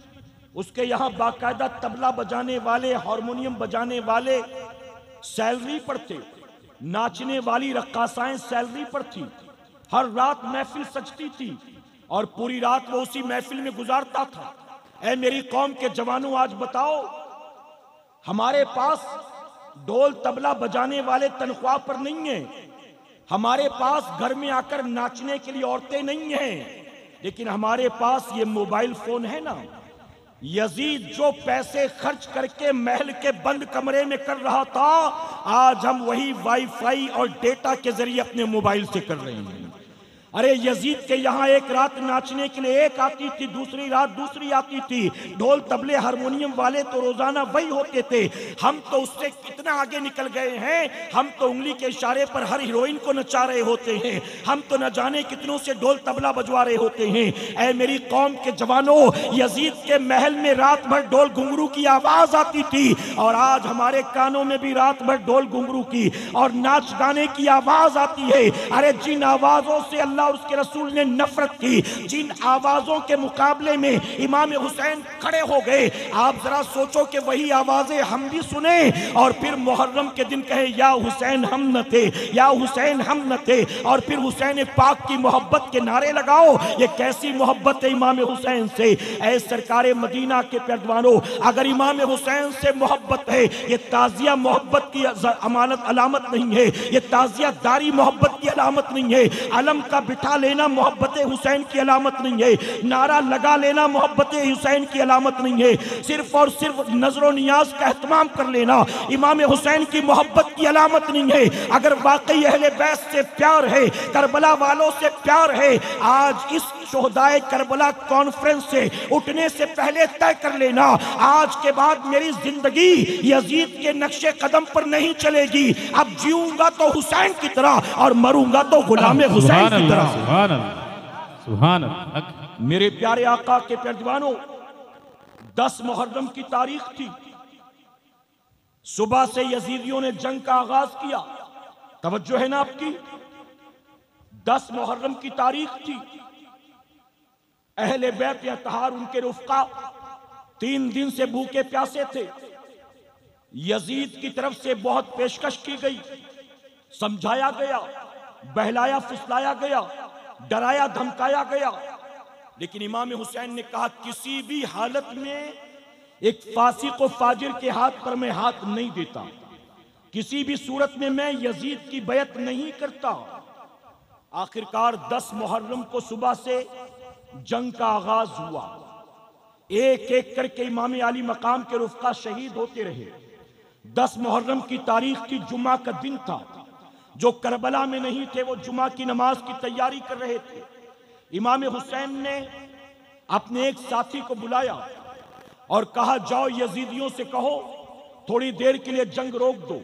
उसके यहां बाकायदा तबला बजाने वाले, हारमोनियम बजाने वाले सैलरी पर थे, नाचने वाली रक्कासाएं सैलरी पर थी। हर रात महफिल सजती थी और पूरी रात वो उसी महफिल में गुजारता था। ऐ मेरी कौम के जवानों, आज बताओ, हमारे पास ढोल तबला बजाने वाले तनख्वाह पर नहीं है, हमारे पास घर में आकर नाचने के लिए औरतें नहीं हैं, लेकिन हमारे पास ये मोबाइल फोन है ना। यजीद जो पैसे खर्च करके महल के बंद कमरे में कर रहा था, आज हम वही वाईफाई और डेटा के जरिए अपने मोबाइल से कर रहे हैं। अरे यजीद के यहाँ एक रात नाचने के लिए एक आती थी, दूसरी रात दूसरी आती थी। ढोल तबले हारमोनियम वाले तो रोजाना वही होते थे। हम तो उससे कितना आगे निकल गए हैं, हम तो उंगली के इशारे पर हर हीरोइन को नचा रहे होते हैं, हम तो न जाने कितनों से ढोल तबला बजवा रहे होते हैं। ऐ मेरी कौम के जवानों, यजीद के महल में रात भर ढोल घुंघरू की आवाज आती थी और आज हमारे कानों में भी रात भर ढोल घुंघरू की और नाच गाने की आवाज आती है। अरे जिन आवाजों से अल्लाह और उसके रसूल ने नफरत की, जिन आवाजों के मुकाबले में इमाम हुसैन खड़े हो गए, आप जरा सोचो कि वही आवाजें हम भी सुने और फिर मुहर्रम के दिन कहे या हुसैन हम न थे, या हुसैन हम न थे, और फिर हुसैन पाक की मोहब्बत के नारे लगाओ। ये कैसी मोहब्बत है इमाम हुसैन से। ऐ सरकारे मदीना के पैरवानों, अगर इमाम हुसैन से मोहब्बत है, ये ताजिया मोहब्बत की अमानत अलामत नहीं है, ये ताजिया दारी मोहब्बत की अलामत नहीं है, अलम का बिठा लेना मोहब्बत हुसैन की अलामत नहीं है, नारा लगा लेना मोहब्बत हुसैन की अलामत नहीं है, सिर्फ और सिर्फ नजरो नियाज का एहतमाम कर लेना इमाम हुसैन की मोहब्बत की अलामत नहीं है। अगर वाकई अहले बैत से प्यार है, करबला वालों से प्यार है, आज इस शोहदाए करबला कॉन्फ्रेंस से उठने से पहले तय कर लेना, आज के बाद मेरी जिंदगी यजीद के नक्शे कदम पर नहीं चलेगी। अब जीऊंगा तो हुसैन की तरह और मरूंगा तो गुलामे हुसैन की तरह। सुभान अल्लाह, सुभान अल्लाह। मेरे प्यारे आका के पैरवानों, 10 मुहर्रम की तारीख थी। सुबह से यजीदियों ने जंग का आगाज किया। तवज्जो है ना आपकी? 10 मुहर्रम की तारीख थी। अहले बैत या तहार, उनके रुफ़क़ा 3 दिन से भूखे प्यासे थे। यजीद की तरफ से बहुत पेशकश की गई, समझाया गया, बहलाया फुसलाया गया, डराया धमकाया गया, लेकिन इमाम हुसैन ने कहा किसी भी हालत में एक फासिक व फाजिर के हाथ पर मैं हाथ नहीं देता, किसी भी सूरत में मैं यजीद की बैत नहीं करता। आखिरकार 10 मुहर्रम को सुबह से जंग का आगाज हुआ। एक एक करके इमाम आली मकाम के रुफ़क़ा शहीद होते रहे। 10 मुहर्रम की तारीख की जुमा का दिन था। जो करबला में नहीं थे वो जुमा की नमाज की तैयारी कर रहे थे। इमाम हुसैन ने अपने एक साथी को बुलाया और कहा जाओ यजीदियों से कहो थोड़ी देर के लिए जंग रोक दो,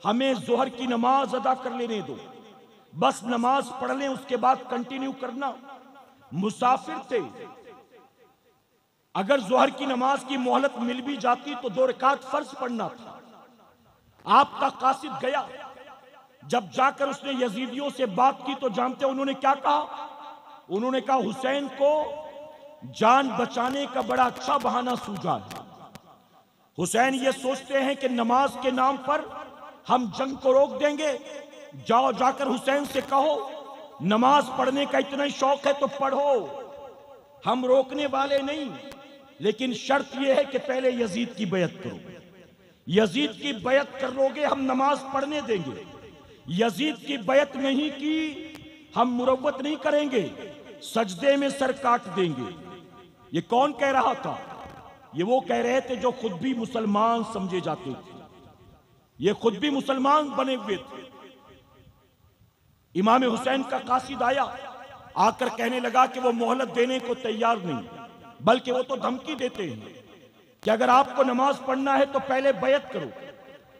हमें जोहर की नमाज अदा कर लेने दो, बस नमाज पढ़ लें, उसके बाद कंटिन्यू करना। मुसाफिर थे, अगर जोहर की नमाज की मोहलत मिल भी जाती तो 2 रकात फर्ज पढ़ना था। आपका कासिद गया, जब जाकर उसने यजीदियों से बात की तो जानते उन्होंने क्या कहा? उन्होंने कहा हुसैन को जान बचाने का बड़ा अच्छा बहाना सूझा है। हुसैन ये सोचते हैं कि नमाज के नाम पर हम जंग को रोक देंगे। जाओ जाकर हुसैन से कहो नमाज पढ़ने का इतना ही शौक है तो पढ़ो, हम रोकने वाले नहीं, लेकिन शर्त यह है कि पहले यजीद की बैत करो। यजीद की बैत कर लोगे हम नमाज पढ़ने देंगे, यजीद की बैत नहीं की हम मुरव्वत नहीं करेंगे, सजदे में सर काट देंगे। ये कौन कह रहा था? ये वो कह रहे थे जो खुद भी मुसलमान समझे जाते थे, ये खुद भी मुसलमान बने हुए थे। इमाम हुसैन का कासिद आया, आकर कहने लगा कि वो मोहलत देने को तैयार नहीं, बल्कि वो तो धमकी देते हैं कि अगर आपको नमाज पढ़ना है तो पहले बैत करो,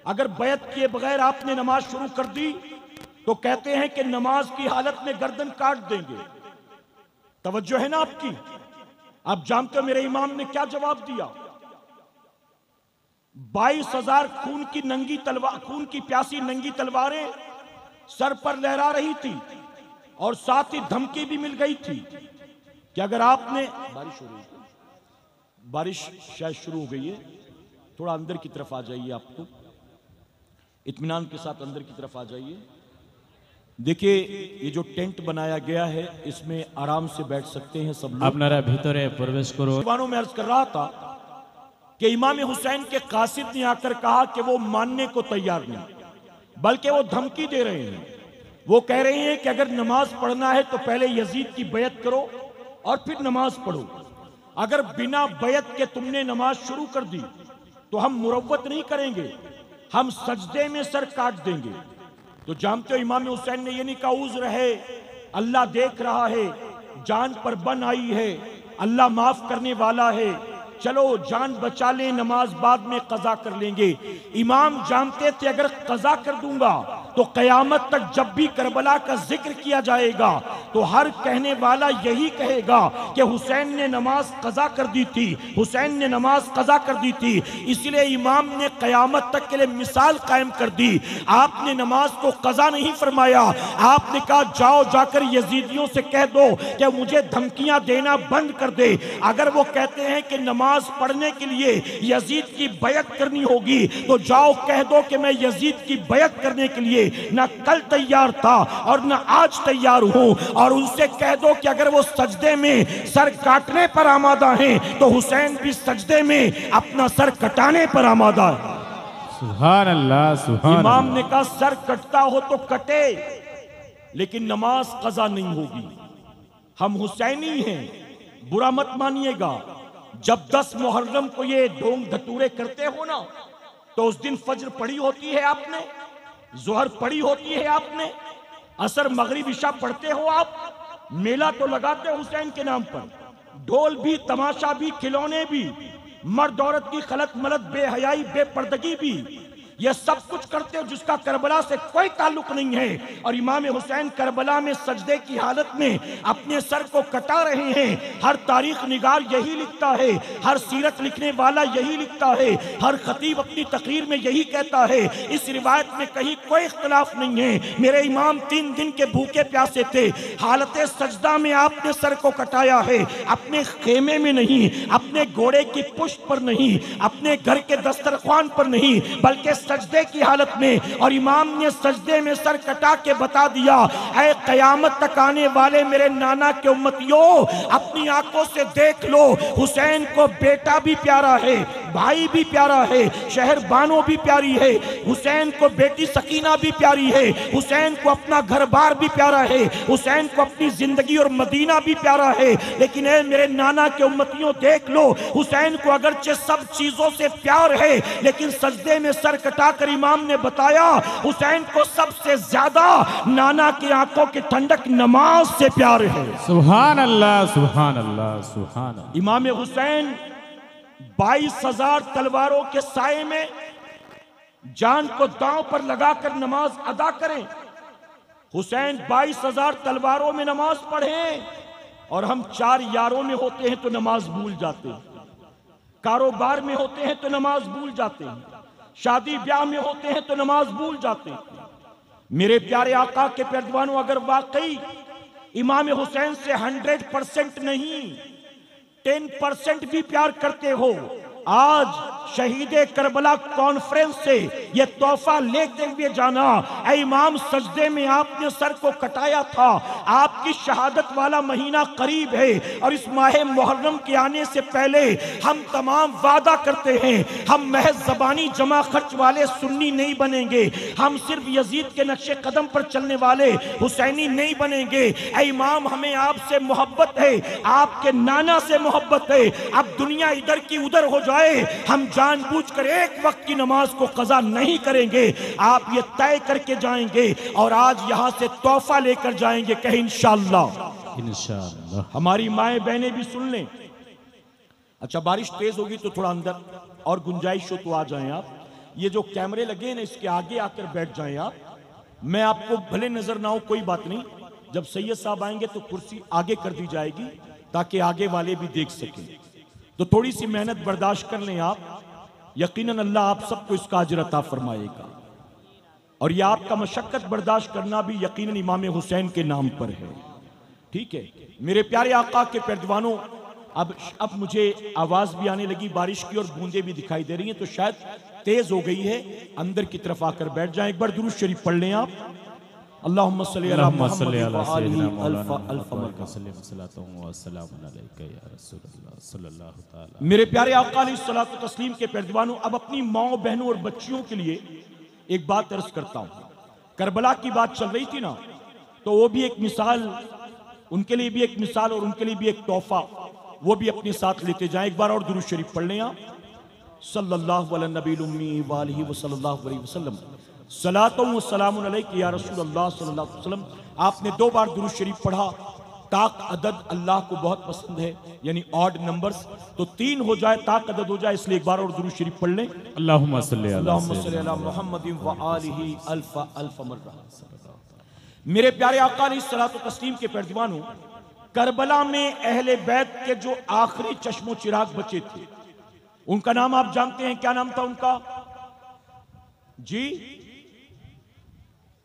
अगर बैत किए बगैर आपने नमाज शुरू कर दी तो कहते हैं कि नमाज की हालत में गर्दन काट देंगे। तवज्जो है ना आपकी? आप जानते हो मेरे इमाम ने क्या जवाब दिया? 22,000 खून की प्यासी नंगी तलवारें सर पर लहरा रही थी और साथ ही धमकी भी मिल गई थी कि अगर आपने बारिश हो रही है, बारिश शायद शुरू हो गई है, थोड़ा अंदर की तरफ आ जाइए, आपको इत्मीनान के साथ अंदर की तरफ आ जाइए। देखिए ये जो टेंट बनाया गया है इसमें आराम से बैठ सकते हैं सब लोग। আপনারা ভিতরে প্রবেশ করুন। दीवानों में अर्ज कर रहा था कि इमाम हुसैन के कासिद ने आकर कहा कि वो मानने को तैयार नहीं, बल्कि वो धमकी दे रहे हैं। वो कह रहे हैं कि अगर नमाज पढ़ना है तो पहले यजीद की बैत करो और फिर नमाज पढ़ो। अगर बिना बैत के तुमने नमाज शुरू कर दी तो हम मुरव्वत नहीं करेंगे, हम सजदे में सर काट देंगे। तो जानते हो इमाम हुसैन ने ये नहीं कहा उज़्र है, अल्लाह देख रहा है, जान पर बन आई है, अल्लाह माफ करने वाला है, चलो जान बचा ले, नमाज बाद में कज़ा कर लेंगे। इमाम जानते थे अगर कज़ा कर दूंगा तो क़यामत तक जब भी करबला का जिक्र किया जाएगा तो हर कहने वाला यही कहेगा कि हुसैन ने नमाज कज़ा कर दी थी, हुसैन ने नमाज कज़ा कर दी थी। इसलिए इमाम ने क़यामत तक के लिए मिसाल कायम कर दी। आपने नमाज को कज़ा नहीं फरमाया, आपने कहा जाओ जाकर यजीदियों से कह दो कि मुझे धमकियां देना बंद कर दे। अगर वो कहते हैं कि नमाज पढ़ने के लिए यजीद की बैत करनी होगी तो जाओ कह दो कि मैं यजीद की बैत करने के लिए न कल तैयार था और न आज तैयार हूं। और उनसे कह दो कि अगर वो सजदे में सर काटने पर आमादा हैं तो हुसैन भी सजदे में अपना सर कटाने पर आमादा है। सुभान अल्लाह, सुभान इमाम ने कहा सर कटता हो तो कटे, लेकिन नमाज कज़ा नहीं होगी। हम हुसैनी हैं, बुरा मत मानिएगा। जब 10 मुहर्रम को ये ढोंग धतूरे करते हो ना तो उस दिन फज्र पढ़ी होती है आपने, जोहर पढ़ी होती है आपने, असर मगरिब इशा पढ़ते हो आप, मेला तो लगाते हो हुसैन के नाम पर, ढोल भी, तमाशा भी, खिलौने भी, मर्द औरत की खलत मलत, बेहयाई, बेपर्दगी भी, यह सब कुछ करते हो जिसका करबला से कोई ताल्लुक नहीं है। और इमाम हुसैन करबला में सजदे की हालत में अपने सर को कटा रहे हैं। हर तारीख निगार यही लिखता है, हर सीरत लिखने वाला यही लिखता है, हर खतीब अपनी तकरीर में यही कहता है। इस रिवायत में कहीं कोई इख्तलाफ नहीं है। मेरे इमाम 3 दिन के भूखे प्यासे थे, हालत सजदा में आपने सर को कटाया है, अपने खेमे में नहीं, अपने घोड़े की पुष्ट पर नहीं, अपने घर के दस्तरख्वान पर नहीं, बल्कि सजदे की हालत में। और इमाम ने सजदे में सर कटा के बता दिया, ऐ क़यामत तक आने वाले मेरे नाना के उम्मतियों, अपनी आंखों से देख लो, हुसैन को बेटा भी प्यारा है, भाई भी प्यारा है, शहर बानो भी प्यारी है, हुसैन को बेटी सकीना भी प्यारी है, हुसैन को अपना घर बार भी प्यारा है, हुसैन को अपनी जिंदगी और मदीना भी प्यारा है। लेकिन ऐ मेरे नाना के उम्मतियों देख लो, हुसैन को अगरचे सब चीजों से प्यार है, लेकिन सजदे में सर कटाकर इमाम ने बताया हुसैन को सबसे ज्यादा नाना की आंखों की ठंडक नमाज से प्यार है। सुभान अल्लाह, सुभान अल्लाह, सुभान अल्लाह। इमाम हुसैन 22,000 तलवारों के साए में जान को दांव पर लगाकर नमाज अदा करें। हुसैन 22,000 तलवारों में नमाज पढ़े और हम 4 यारों में होते हैं तो नमाज भूल जाते हैं, कारोबार में होते हैं तो नमाज भूल जाते हैं, शादी ब्याह में होते हैं तो नमाज भूल जाते हैं। मेरे प्यारे आका के पैरवानों, अगर वाकई इमाम हुसैन से 100% नहीं 10% भी प्यार करते हो, आज शहीदे करबला कॉन्फ्रेंस से ये तोहफा लेते हुए जाना, ऐ इमाम सजदे में आपने सर को कटाया था, आपकी शहादत वाला महीना करीब है और इस माह मुहर्रम के आने से पहले हम तमाम वादा करते हैं, हम महज ज़बानी जमा खर्च वाले सुन्नी नहीं बनेंगे, हम सिर्फ यजीद के नक्शे कदम पर चलने वाले हुसैनी नहीं बनेंगे। ऐ इमाम, हमें आपसे मोहब्बत है, आपके नाना से मोहब्बत है। अब दुनिया इधर की उधर हो जाए, हम जानबूझकर एक वक्त की नमाज को कज़ा नहीं करेंगे, आप ये तय करके जाएंगे और आज यहां से तोहफा लेकर जाएंगे, कहीं इंशाअल्लाह। इंशाअल्लाह हमारी माएं बहनें भी सुन लें। अच्छा, बारिश तेज होगी तो थोड़ा अंदर और गुंजाइश हो तो आ जाएं आप। ये जो कैमरे लगे हैं ना, इसके आगे आकर बैठ जाएं आप। मैं आपको भले नजर ना हो कोई बात नहीं, जब सैयद साहब आएंगे तो कुर्सी आगे कर दी जाएगी ताकि आगे वाले भी देख सकें। तो थोड़ी सी मेहनत बर्दाश्त कर लें आप। यकीनन अल्लाह आप सबको इसका अजर अता फरमाएगा। और यह आपका मशक्कत बर्दाश्त करना भी यकीनन इमाम हुसैन के नाम पर है। ठीक है मेरे प्यारे आका के पैरदीवानों, अब मुझे आवाज भी आने लगी बारिश की और बूंदे भी दिखाई दे रही हैं, तो शायद तेज हो गई है, अंदर की तरफ आकर बैठ जाएं। एक बार दुरूद शरीफ पढ़ लें आप। अल्लाहुम्मा सल्ली अला मुहम्मद व आलिहि अल्फ मरहबा। मेरे प्यारे आका अलैहिस्सलातु तस्लीम के पैरदीवानों, अब अपनी माओ बहनों और बच्चियों के लिए एक बात अर्ज करता हूं। करबला की बात चल रही थी ना, तो वो भी एक मिसाल, उनके लिए भी एक मिसाल और उनके लिए भी एक तोहफा, वो भी अपने साथ लेते जाएं। एक बार और दुरूद शरीफ पढ़ लें आप। सल्लल्लाहु अला नबील उम्मी व आलिहि व सल्लल्लाहु अलैहि वसल्लम। सलातो व सलामुन अलैका या रसूलल्लाह सल्लल्लाहु अलैहि वसल्लम। आपने 2 बार दुरूद शरीफ पढ़ा। ताक अदद अल्लाह को बहुत पसंद है, यानी ऑड नंबर्स, तो 3 हो जाए, ताक अदद हो जाए, इसलिए एक बार और दुरूद शरीफ पढ़ लें। अल्लाहुम्मा सल्ली अला मुहम्मद व आलिहि अल्फ मर्रा। मेरे प्यारे आका अलैहिस्सलातु तस्लीम के पैरदीवानों, करबला में अहले बैत के जो आखिरी चश्मो चिराग बचे थे, उनका नाम आप जानते हैं, क्या नाम था उनका? जी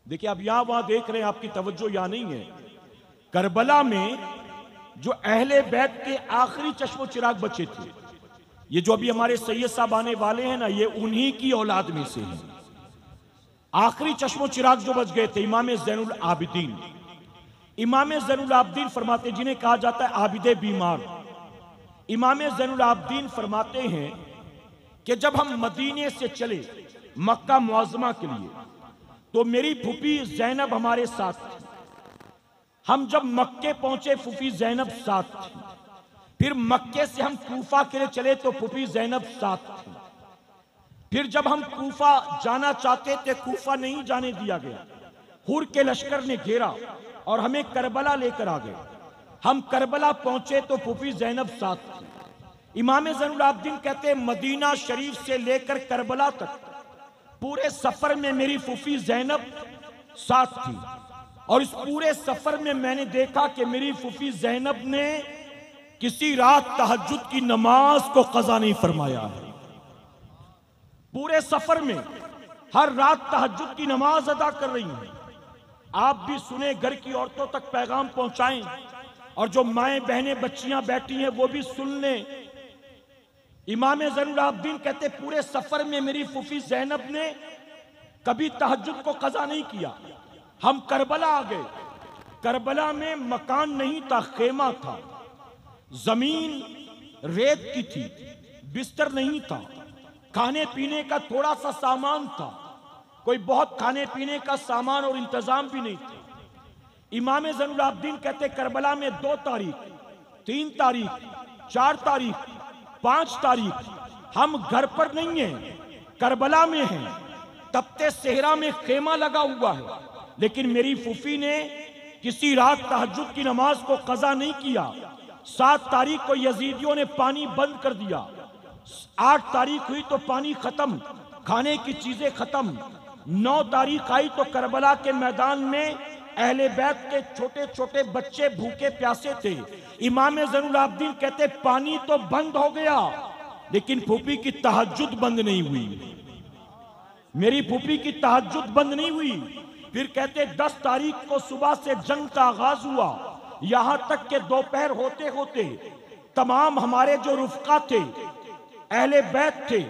देखिए, आप यहां वहां देख रहे हैं, आपकी तवज्जो यहां नहीं है। करबला में जो अहले बैत के आखिरी चश्मो चिराग बचे थे, ये जो अभी हमारे सैयद साहब आने वाले हैं ना, ये उन्हीं की औलाद में से हैं। आखिरी चश्मो चिराग जो बच गए थे, इमाम ज़ैनुल आबिदीन। इमाम ज़ैनुल आबिदीन फरमाते, जिन्हें कहा जाता है आबिदे बीमार, इमाम ज़ैनुल आबिदीन फरमाते हैं कि जब हम मदीने से चले मक्का मुअज़्ज़मा के लिए, तो मेरी फूफी ज़ैनब हमारे साथ थी। हम जब मक्के पहुंचे, फूफी ज़ैनब साथ थी। फिर मक्के से हम कूफा के लिए चले, तो फूफी ज़ैनब साथ थी। फिर जब हम कूफा जाना चाहते थे, कूफा नहीं जाने दिया गया, हुर के लश्कर ने घेरा और हमें करबला लेकर आ गए। हम करबला पहुंचे तो फूफी ज़ैनब साथ थी। इमाम ज़ैनुल आबिदीन कहते हैं, मदीना शरीफ से लेकर करबला तक पूरे सफर में मेरी फूफी ज़ैनब साथ थी। और इस पूरे सफर में मैंने देखा कि मेरी फूफी ज़ैनब ने किसी रात तहज्जुद की नमाज को क़ज़ा नहीं फरमाया है। पूरे सफर में हर रात तहज्जुद की नमाज अदा कर रही हैं। आप भी सुने, घर की औरतों तक पैगाम पहुंचाएं, और जो माएं बहनें बच्चियां बैठी हैं वो भी सुन लें। इमाम ज़ैनुल आबिदीन कहते, पूरे सफर में मेरी फूफी ज़ैनब ने कभी तहज्जुद को क़ज़ा नहीं किया। हम करबला आ गए। करबला में मकान नहीं था, खेमा था, जमीन रेत की थी, बिस्तर नहीं था, खाने पीने का थोड़ा सा सामान था, कोई बहुत खाने पीने का सामान और इंतजाम भी नहीं था। इमाम ज़ैनुल आबिदीन कहते, करबला में 2 तारीख, 3 तारीख, 4 तारीख, 5 तारीख हम घर पर नहीं हैं, करबला में हैं। तपते सेहरा में खेमा लगा हुआ है, लेकिन मेरी फूफी ने किसी रात तहज्जुद की नमाज को क़ज़ा नहीं किया। 7 तारीख को यजीदियों ने पानी बंद कर दिया। 8 तारीख हुई तो पानी खत्म, खाने की चीजें खत्म। 9 तारीख आई तो करबला के मैदान में अहले बैत के छोटे छोटे बच्चे भूखे प्यासे थे। इमाम ज़ैनुल आबिदीन कहते, पानी तो बंद हो गया, लेकिन फूफी की तहज्जुद बंद नहीं हुई। मेरी फूफी की तहज्जुद बंद नहीं हुई। फिर कहते, 10 तारीख को सुबह से जंग का आगाज हुआ, यहां तक के दोपहर होते होते तमाम हमारे जो रुफ़क़ा थे, अहले बैत थे,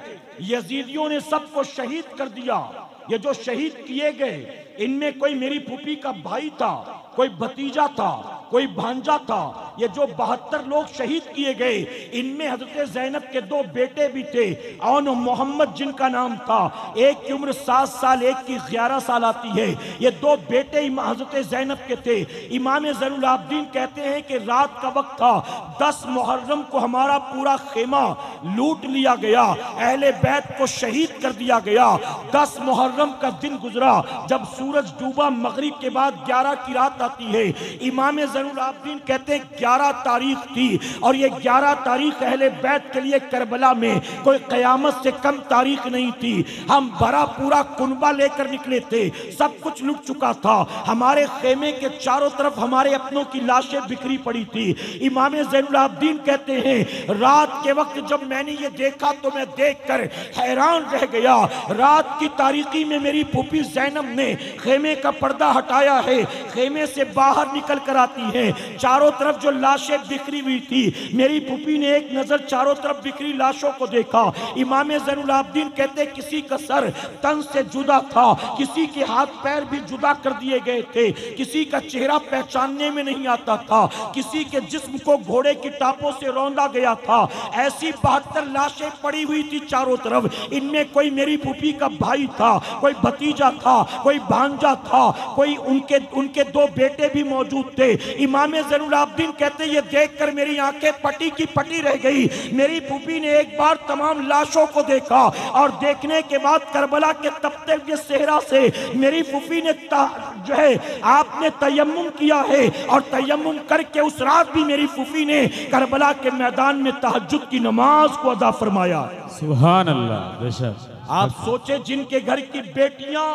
यजीदियों ने सबको शहीद कर दिया। ये जो शहीद किए गए, इनमें कोई मेरी फूफी का भाई था, कोई भतीजा था, कोई भांजा था। ये जो 72 लोग शहीद किए गए, इनमें हजरत ज़ैनब के 2 बेटे भी थे, और मोहम्मद जिनका नाम था। एक की उम्र 7 साल, एक की 11 साल आती है। ये 2 बेटे हजरत ज़ैनब के थे। इमाम ज़ैनुल आबिदीन कहते हैं कि रात का वक्त था, 10 मुहर्रम को हमारा पूरा खेमा लूट लिया गया, अहले बैत को शहीद कर दिया गया। 10 मुहर्रम का दिन गुजरा, जब सूरज डूबा, मगरिब के बाद 11 की रात आती है। इमाम ज़ैनुल आबिदीन कहते हैं 11 तारीख थी और ये 11 तारीख अहले बैत के लिए करबला में कोई क़यामत से कम तारीख नहीं थी। हम बड़ा पूरा कुनबा लेकर निकले थे, सब कुछ लुट चुका था। हमारे खेमे के चारों तरफ हमारे अपनों की लाशें बिखरी पड़ी थी। इमाम ज़ैनुल आबिदीन कहते हैं रात के वक्त जब मैंने ये देखा तो मैं देखकर हैरान रह गया। रात की तारीकी में मेरी फूफी ज़ैनब ने खेमे का पर्दा हटाया है, खेमे से बाहर निकल कर आती है। चारों तरफ जो लाशें बिखरी हुई थी, मेरी फूफी ने एक नजर चारों तरफ बिखरी लाशों को देखा। इमाम ज़ैनुल आबिदीन कहते किसी का सर तन से जुदा था, किसी के हाथ पैर भी जुदा कर दिए गए थे, किसी का चेहरा पहचानने में नहीं आता था, किसी के जिस्म को घोड़े की टापों से रौंदा गया था। ऐसी 72 लाशें पड़ी हुई थी चारों तरफ। इनमें कोई मेरी फूफी का भाई था, कोई भतीजा था, कोई भांजा था, कोई उनके 2 बेटे भी मौजूद थे। इमाम ज़ैनुल आबिदीन कहते ये देखकर मेरी आंखें पटी की पटी रह गई। मेरी फूफी ने एक बार तमाम लाशों को देखा और देखने के बाद करबला के तपते हुए सेहरा से मेरी फूफी ने जो है आपने तयम्मुम किया है और तयम्मुम करके उस रात भी मेरी फूफी ने करबला के मैदान में तहज्जुद की नमाज को अदा फरमाया। सुभान अल्लाह। बेशक आप सोचे जिनके घर की बेटियां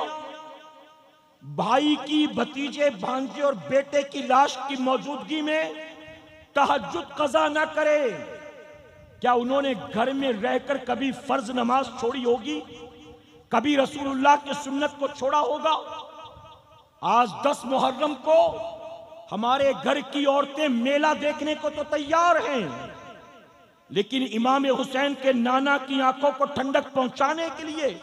भाई की, भतीजे, भांजे और बेटे की लाश की मौजूदगी में तहज्जुद कज़ा ना करे, क्या उन्होंने घर में रहकर कभी फर्ज नमाज छोड़ी होगी? कभी रसूलुल्लाह की सुन्नत को छोड़ा होगा? आज 10 मुहर्रम को हमारे घर की औरतें मेला देखने को तो तैयार हैं, लेकिन इमाम हुसैन के नाना की आंखों को ठंडक पहुंचाने के लिए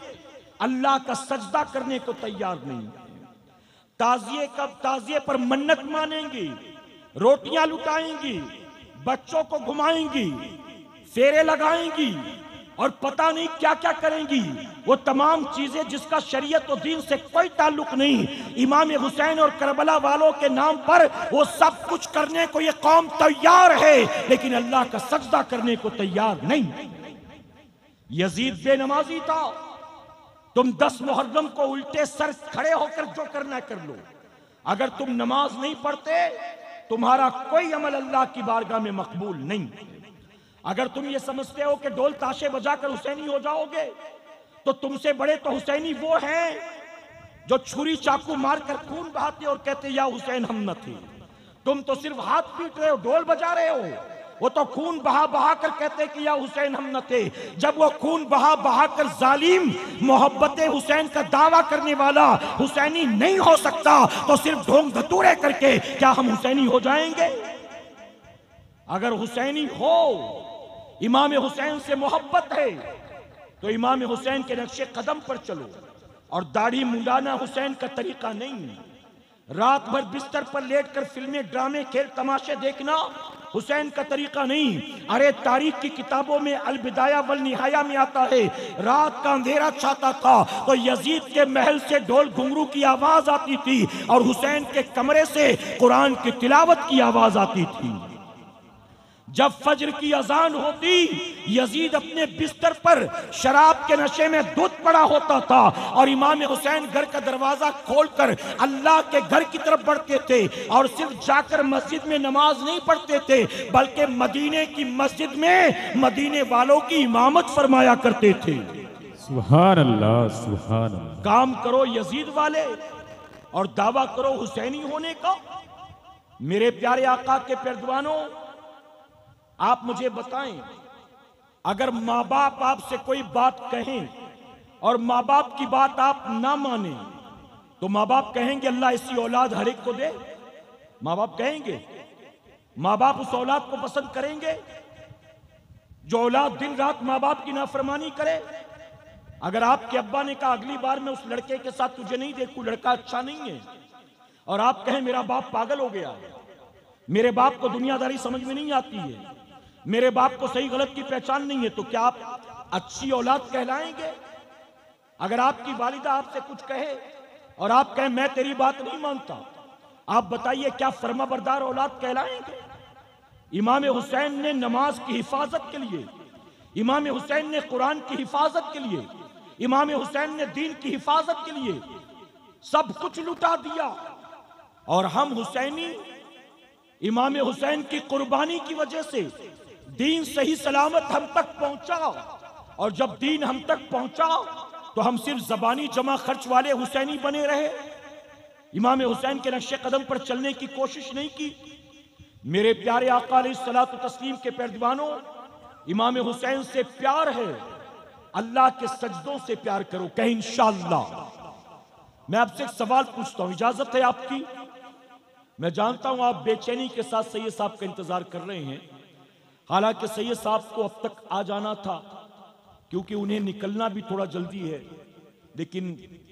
अल्लाह का सजदा करने को तैयार नहीं। ताजिए पर मन्नत मानेंगी, रोटियां लुटाएंगी, बच्चों को घुमाएंगी, फेरे लगाएंगी और पता नहीं क्या क्या करेंगी। वो तमाम चीजें जिसका शरीयत और दीन से कोई ताल्लुक नहीं, इमाम हुसैन और करबला वालों के नाम पर वो सब कुछ करने को ये कौम तैयार है, लेकिन अल्लाह का सजदा करने को तैयार नहीं। यजीद बेनमाजी था, तुम 10 मुहर्रम को उल्टे सर खड़े होकर जो करना कर लो। अगर तुम नमाज नहीं पढ़ते तुम्हारा कोई अमल अल्लाह की बारगाह में मकबूल नहीं। अगर तुम ये समझते हो कि ढोल ताशे बजाकर हुसैनी हो जाओगे तो तुमसे बड़े तो हुसैनी वो हैं जो छुरी चाकू मारकर खून बहाते और कहते या हुसैन हम न थे। तुम तो सिर्फ हाथ पीट रहे हो, ढोल बजा रहे हो, वो तो खून बहा बहा कर कहते कि या हुसैन हम न थे। जब वो खून बहा बहा कर जालिम मोहब्बत हुसैन का दावा करने वाला हुसैनी नहीं हो सकता तो सिर्फ ढोंग धतूरे करके क्या हम हुसैनी हो जाएंगे? अगर हुसैनी हो, इमाम हुसैन से मोहब्बत है तो इमाम हुसैन के नक्शे कदम पर चलो, और दाढ़ी मुंडाना हुसैन का तरीका नहीं। रात भर बिस्तर पर लेटकर फिल्में, ड्रामे, खेल तमाशे देखना हुसैन का तरीका नहीं। अरे तारीख की किताबों में अल बिदाया वल निहाया में आता है, रात का अंधेरा छाता था तो यजीद के महल से ढोल घुंघरू की आवाज आती थी और हुसैन के कमरे से कुरान की तिलावत की आवाज आती थी। जब फज्र की अजान होती, यजीद अपने बिस्तर पर शराब के नशे में दूध पड़ा होता था और इमाम हुसैन घर का दरवाजा खोलकर अल्लाह के घर की तरफ बढ़ते थे और सिर्फ जाकर मस्जिद में नमाज नहीं पढ़ते थे बल्कि मदीने की मस्जिद में मदीने वालों की इमामत फरमाया करते थे। सुभान अल्लाह, सुभान अल्लाह। काम करो यजीद वाले और दावा करो हुसैनी होने का। मेरे प्यारे आका के परदवानों, आप मुझे बताएं, अगर माँ बाप आपसे कोई बात कहें और माँ बाप की बात आप ना माने तो माँ बाप कहेंगे अल्लाह ऐसी औलाद हर एक को दे? माँ बाप कहेंगे? माँ बाप उस औलाद को पसंद करेंगे जो औलाद दिन रात माँ बाप की नाफरमानी करे? अगर आपके अब्बा ने कहा अगली बार मैं उस लड़के के साथ तुझे नहीं देखूं, लड़का अच्छा नहीं है, और आप कहें मेरा बाप पागल हो गया, मेरे बाप को दुनियादारी समझ में नहीं आती है, मेरे बाप को सही गलत की पहचान नहीं है, तो क्या आप अच्छी औलाद कहलाएंगे? अगर आपकी वालिदा आपसे कुछ कहे और आप कहें मैं तेरी बात नहीं मानता, आप बताइए क्या फर्माबरदार औलाद कहलाएंगे? इमाम हुसैन ने नमाज की हिफाजत के लिए, इमाम हुसैन ने कुरान की हिफाजत के लिए, इमाम हुसैन ने दीन की हिफाजत के लिए सब कुछ लुटा दिया, और हम हुसैनी इमाम हुसैन की कुर्बानी की वजह से दीन सही सलामत हम तक पहुंचा। और जब दीन हम तक पहुंचा तो हम सिर्फ जबानी जमा खर्च वाले हुसैनी बने रहे, इमाम हुसैन के नक्शे कदम पर चलने की कोशिश नहीं की। मेरे प्यारे आका अलैहिस्सलातु तस्लीम के पैरदीवानों, इमाम हुसैन से प्यार है, अल्लाह के सजदों से प्यार करो, कहीं इंशाअल्लाह। मैं आपसे एक सवाल पूछता हूं, इजाजत है आपकी? मैं जानता हूं आप बेचैनी के साथ सैयद साहब का इंतजार कर रहे हैं। हालांकि सैयद साहब को अब तक आ जाना था, क्योंकि उन्हें निकलना भी थोड़ा जल्दी है, लेकिन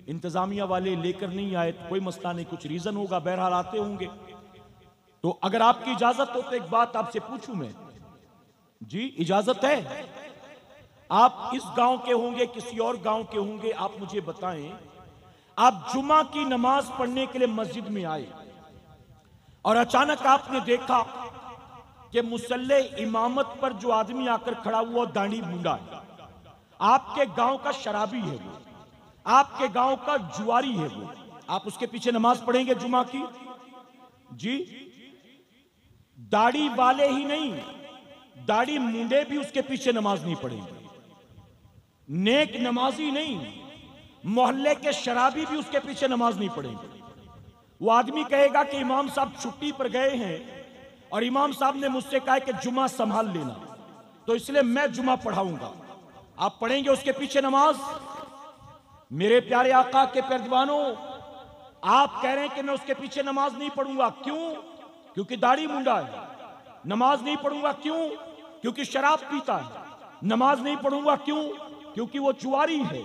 इंतजामिया वाले लेकर नहीं आए तो कोई मसला नहीं, कुछ रीजन होगा, बहरहाल आते होंगे। तो अगर आपकी इजाजत हो तो एक बात आपसे पूछूं मैं। जी इजाजत है? आप इस गांव के होंगे, किसी और गांव के होंगे, आप मुझे बताएं। आप जुमा की नमाज पढ़ने के लिए मस्जिद में आए और अचानक आपने देखा कि मुसल्ले इमामत पर जो आदमी आकर खड़ा हुआ दाढ़ी मुंडा है, आपके गांव का शराबी है वो, आपके गांव का जुआरी है वो, आप उसके पीछे नमाज पढ़ेंगे जुमा की? जी दाढ़ी वाले ही नहीं, दाढ़ी मुंडे भी उसके पीछे नमाज नहीं पढ़ेंगे। नेक नमाजी नहीं, मोहल्ले के शराबी भी उसके पीछे नमाज नहीं पढ़ेंगे। वो आदमी कहेगा कि इमाम साहब छुट्टी पर गए हैं और इमाम साहब ने मुझसे कहा कि जुमा संभाल लेना, तो इसलिए मैं जुमा पढ़ाऊंगा। आप पढ़ेंगे उसके पीछे नमाज? मेरे प्यारे आका के पैरदीवानों, आप कह रहे हैं कि मैं उसके पीछे नमाज नहीं पढ़ूंगा। क्यों? क्योंकि दाढ़ी मुंडा है। नमाज नहीं पढ़ूंगा क्यों? क्योंकि शराब पीता है। नमाज नहीं पढ़ूंगा क्यों? क्योंकि वो जुआरी है।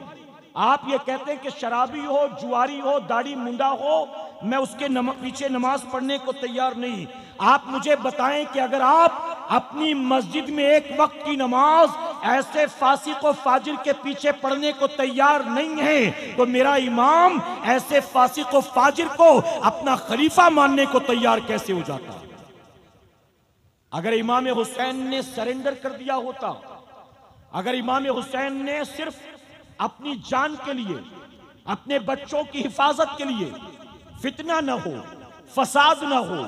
आप ये कहते हैं कि शराबी हो, जुआरी हो, दाढ़ी मुंडा हो, मैं उसके पीछे नमाज पढ़ने को तैयार नहीं। आप मुझे बताएं कि अगर आप अपनी मस्जिद में एक वक्त की नमाज ऐसे फासिक और फाजिर के पीछे पढ़ने को तैयार नहीं है, तो मेरा इमाम ऐसे फासिक और फाजिर को अपना खलीफा मानने को तैयार कैसे हो जाता? अगर इमाम हुसैन ने सरेंडर कर दिया होता, अगर इमाम हुसैन ने सिर्फ अपनी जान के लिए, अपने बच्चों की हिफाजत के लिए, फितना ना हो, फसाद ना हो,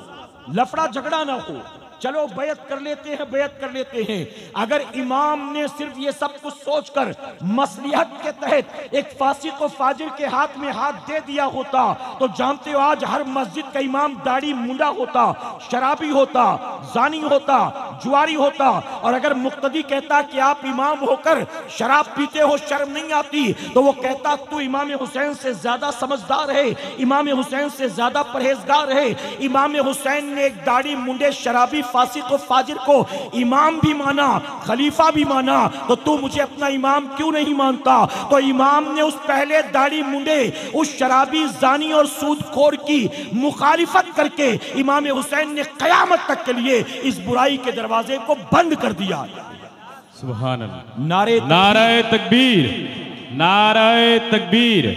लफड़ा झगड़ा ना हो, चलो बैत कर लेते हैं, बैत कर लेते हैं। अगर इमाम ने सिर्फ ये सब कुछ सोचकर मसलिहत के तहत एक फासिक और फाजिर के हाथ में हाथ दे दिया होता, तो जानते हो आज हर मस्जिद का इमाम दाढ़ी मुंडा होता, शराबी होता, जानी होता, जुआरी होता। और अगर मुक्तदी कहता कि आप इमाम होकर शराब पीते हो, शर्म नहीं आती, तो वो कहता तू इमाम हुसैन से ज्यादा समझदार है, इमाम हुसैन से ज्यादा परहेजगार है। इमाम हुसैन ने एक दाढ़ी मुंडे शराबी फासिक और फाजिर को इमाम भी माना, खलीफा भी माना, तो तू मुझे अपना इमाम क्यों नहीं मानता? तो इमाम ने उस पहले दाढ़ी मुंडे, उस शराबी, जानी और सूदखोर की मुखालिफत करके इमाम हुसैन ने कयामत तक के लिए इस बुराई के दरवाजे को बंद कर दिया। सुभान अल्लाह। नारे तकबीर, नारे तकबीर,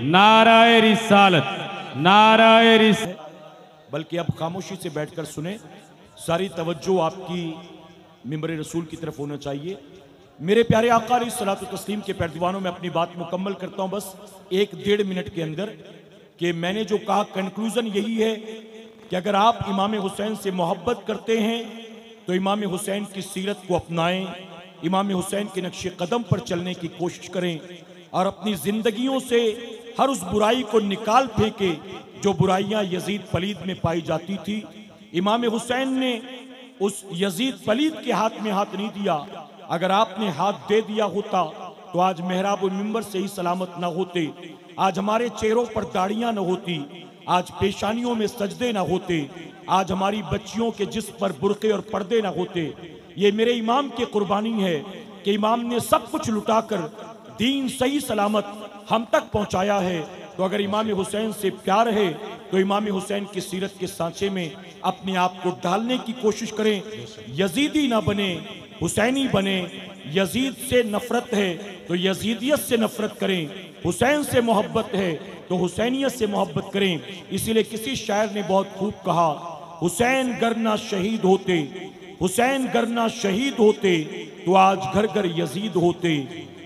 नारे रिसालत, नारे रिस। बल्कि अब खामोशी से बैठकर सुने, सारी तवज्जो आपकी मिंबर रसूल की तरफ होना चाहिए। मेरे प्यारे आका अलैहिस्सलातु तस्लीम के पैरदीवानों में अपनी बात मुकम्मल करता हूं बस 1-1.5 मिनट के अंदर, कि मैंने जो कहा कंक्लूजन यही है कि अगर आप इमाम हुसैन से मोहब्बत करते हैं तो इमाम हुसैन की सीरत को अपनाएं, इमाम हुसैन के नक्शे कदम पर चलने की कोशिश करें और अपनी जिंदगियों से हर उस बुराई को निकाल फेंके जो बुराइयां यजीद पलीद में पाई जाती थी। इमाम हुसैन ने उस यजीद पलीद के हाथ में हाथ नहीं दिया। अगर आपने हाथ दे दिया होता तो आज मेहराब मिंबर से ही सलामत ना होते, आज हमारे चेहरों पर दाढ़ियां न होती, आज पेशानियों में सजदे ना होते, आज हमारी बच्चियों के जिस्म पर बुर्के और पर्दे ना होते। ये मेरे इमाम की कुर्बानी है कि इमाम ने सब कुछ लुटाकर दीन सही सलामत हम तक पहुंचाया है। तो अगर इमाम हुसैन से प्यार है तो इमाम हुसैन की सीरत के सांचे में अपने आप को डालने की कोशिश करें। यजीदी ना बने, हुसैनी बने। यजीद से नफरत है तो यजीदियत से नफरत करें, हुसैन से मोहब्बत है तो हुसैनियत से मोहब्बत करें। इसीलिए किसी शायर ने बहुत खूब कहा, हुसैन गर ना शहीद होते, हुसैन गर ना शहीद होते तो आज घर घर यजीद होते,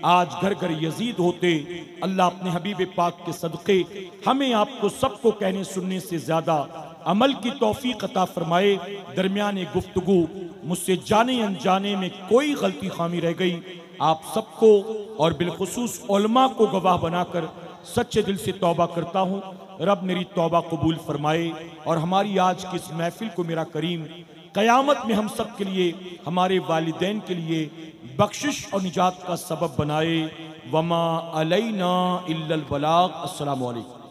आज घर घर यजीद होते। अल्लाह अपने हबीब पाक के सदक़े हमें आपको सबको कहने सुनने से ज्यादा अमल की तौफीक अता फरमाए। दरमियान गुफ्तगू मुझसे जाने अनजाने में कोई गलती खामी रह गई, आप सबको और बिलखुसूस उलमा को गवाह बनाकर सच्चे दिल से तौबा करता हूँ। रब मेरी तौबा कबूल फरमाए और हमारी आज की इस महफिल को मेरा करीम क़यामत में हम सब के लिए, हमारे वालिदैन के लिए बख्शिश और निजात का सबब बनाए। वमा अलैना इल्लल बलाग। अस्सलामु अलैकुम।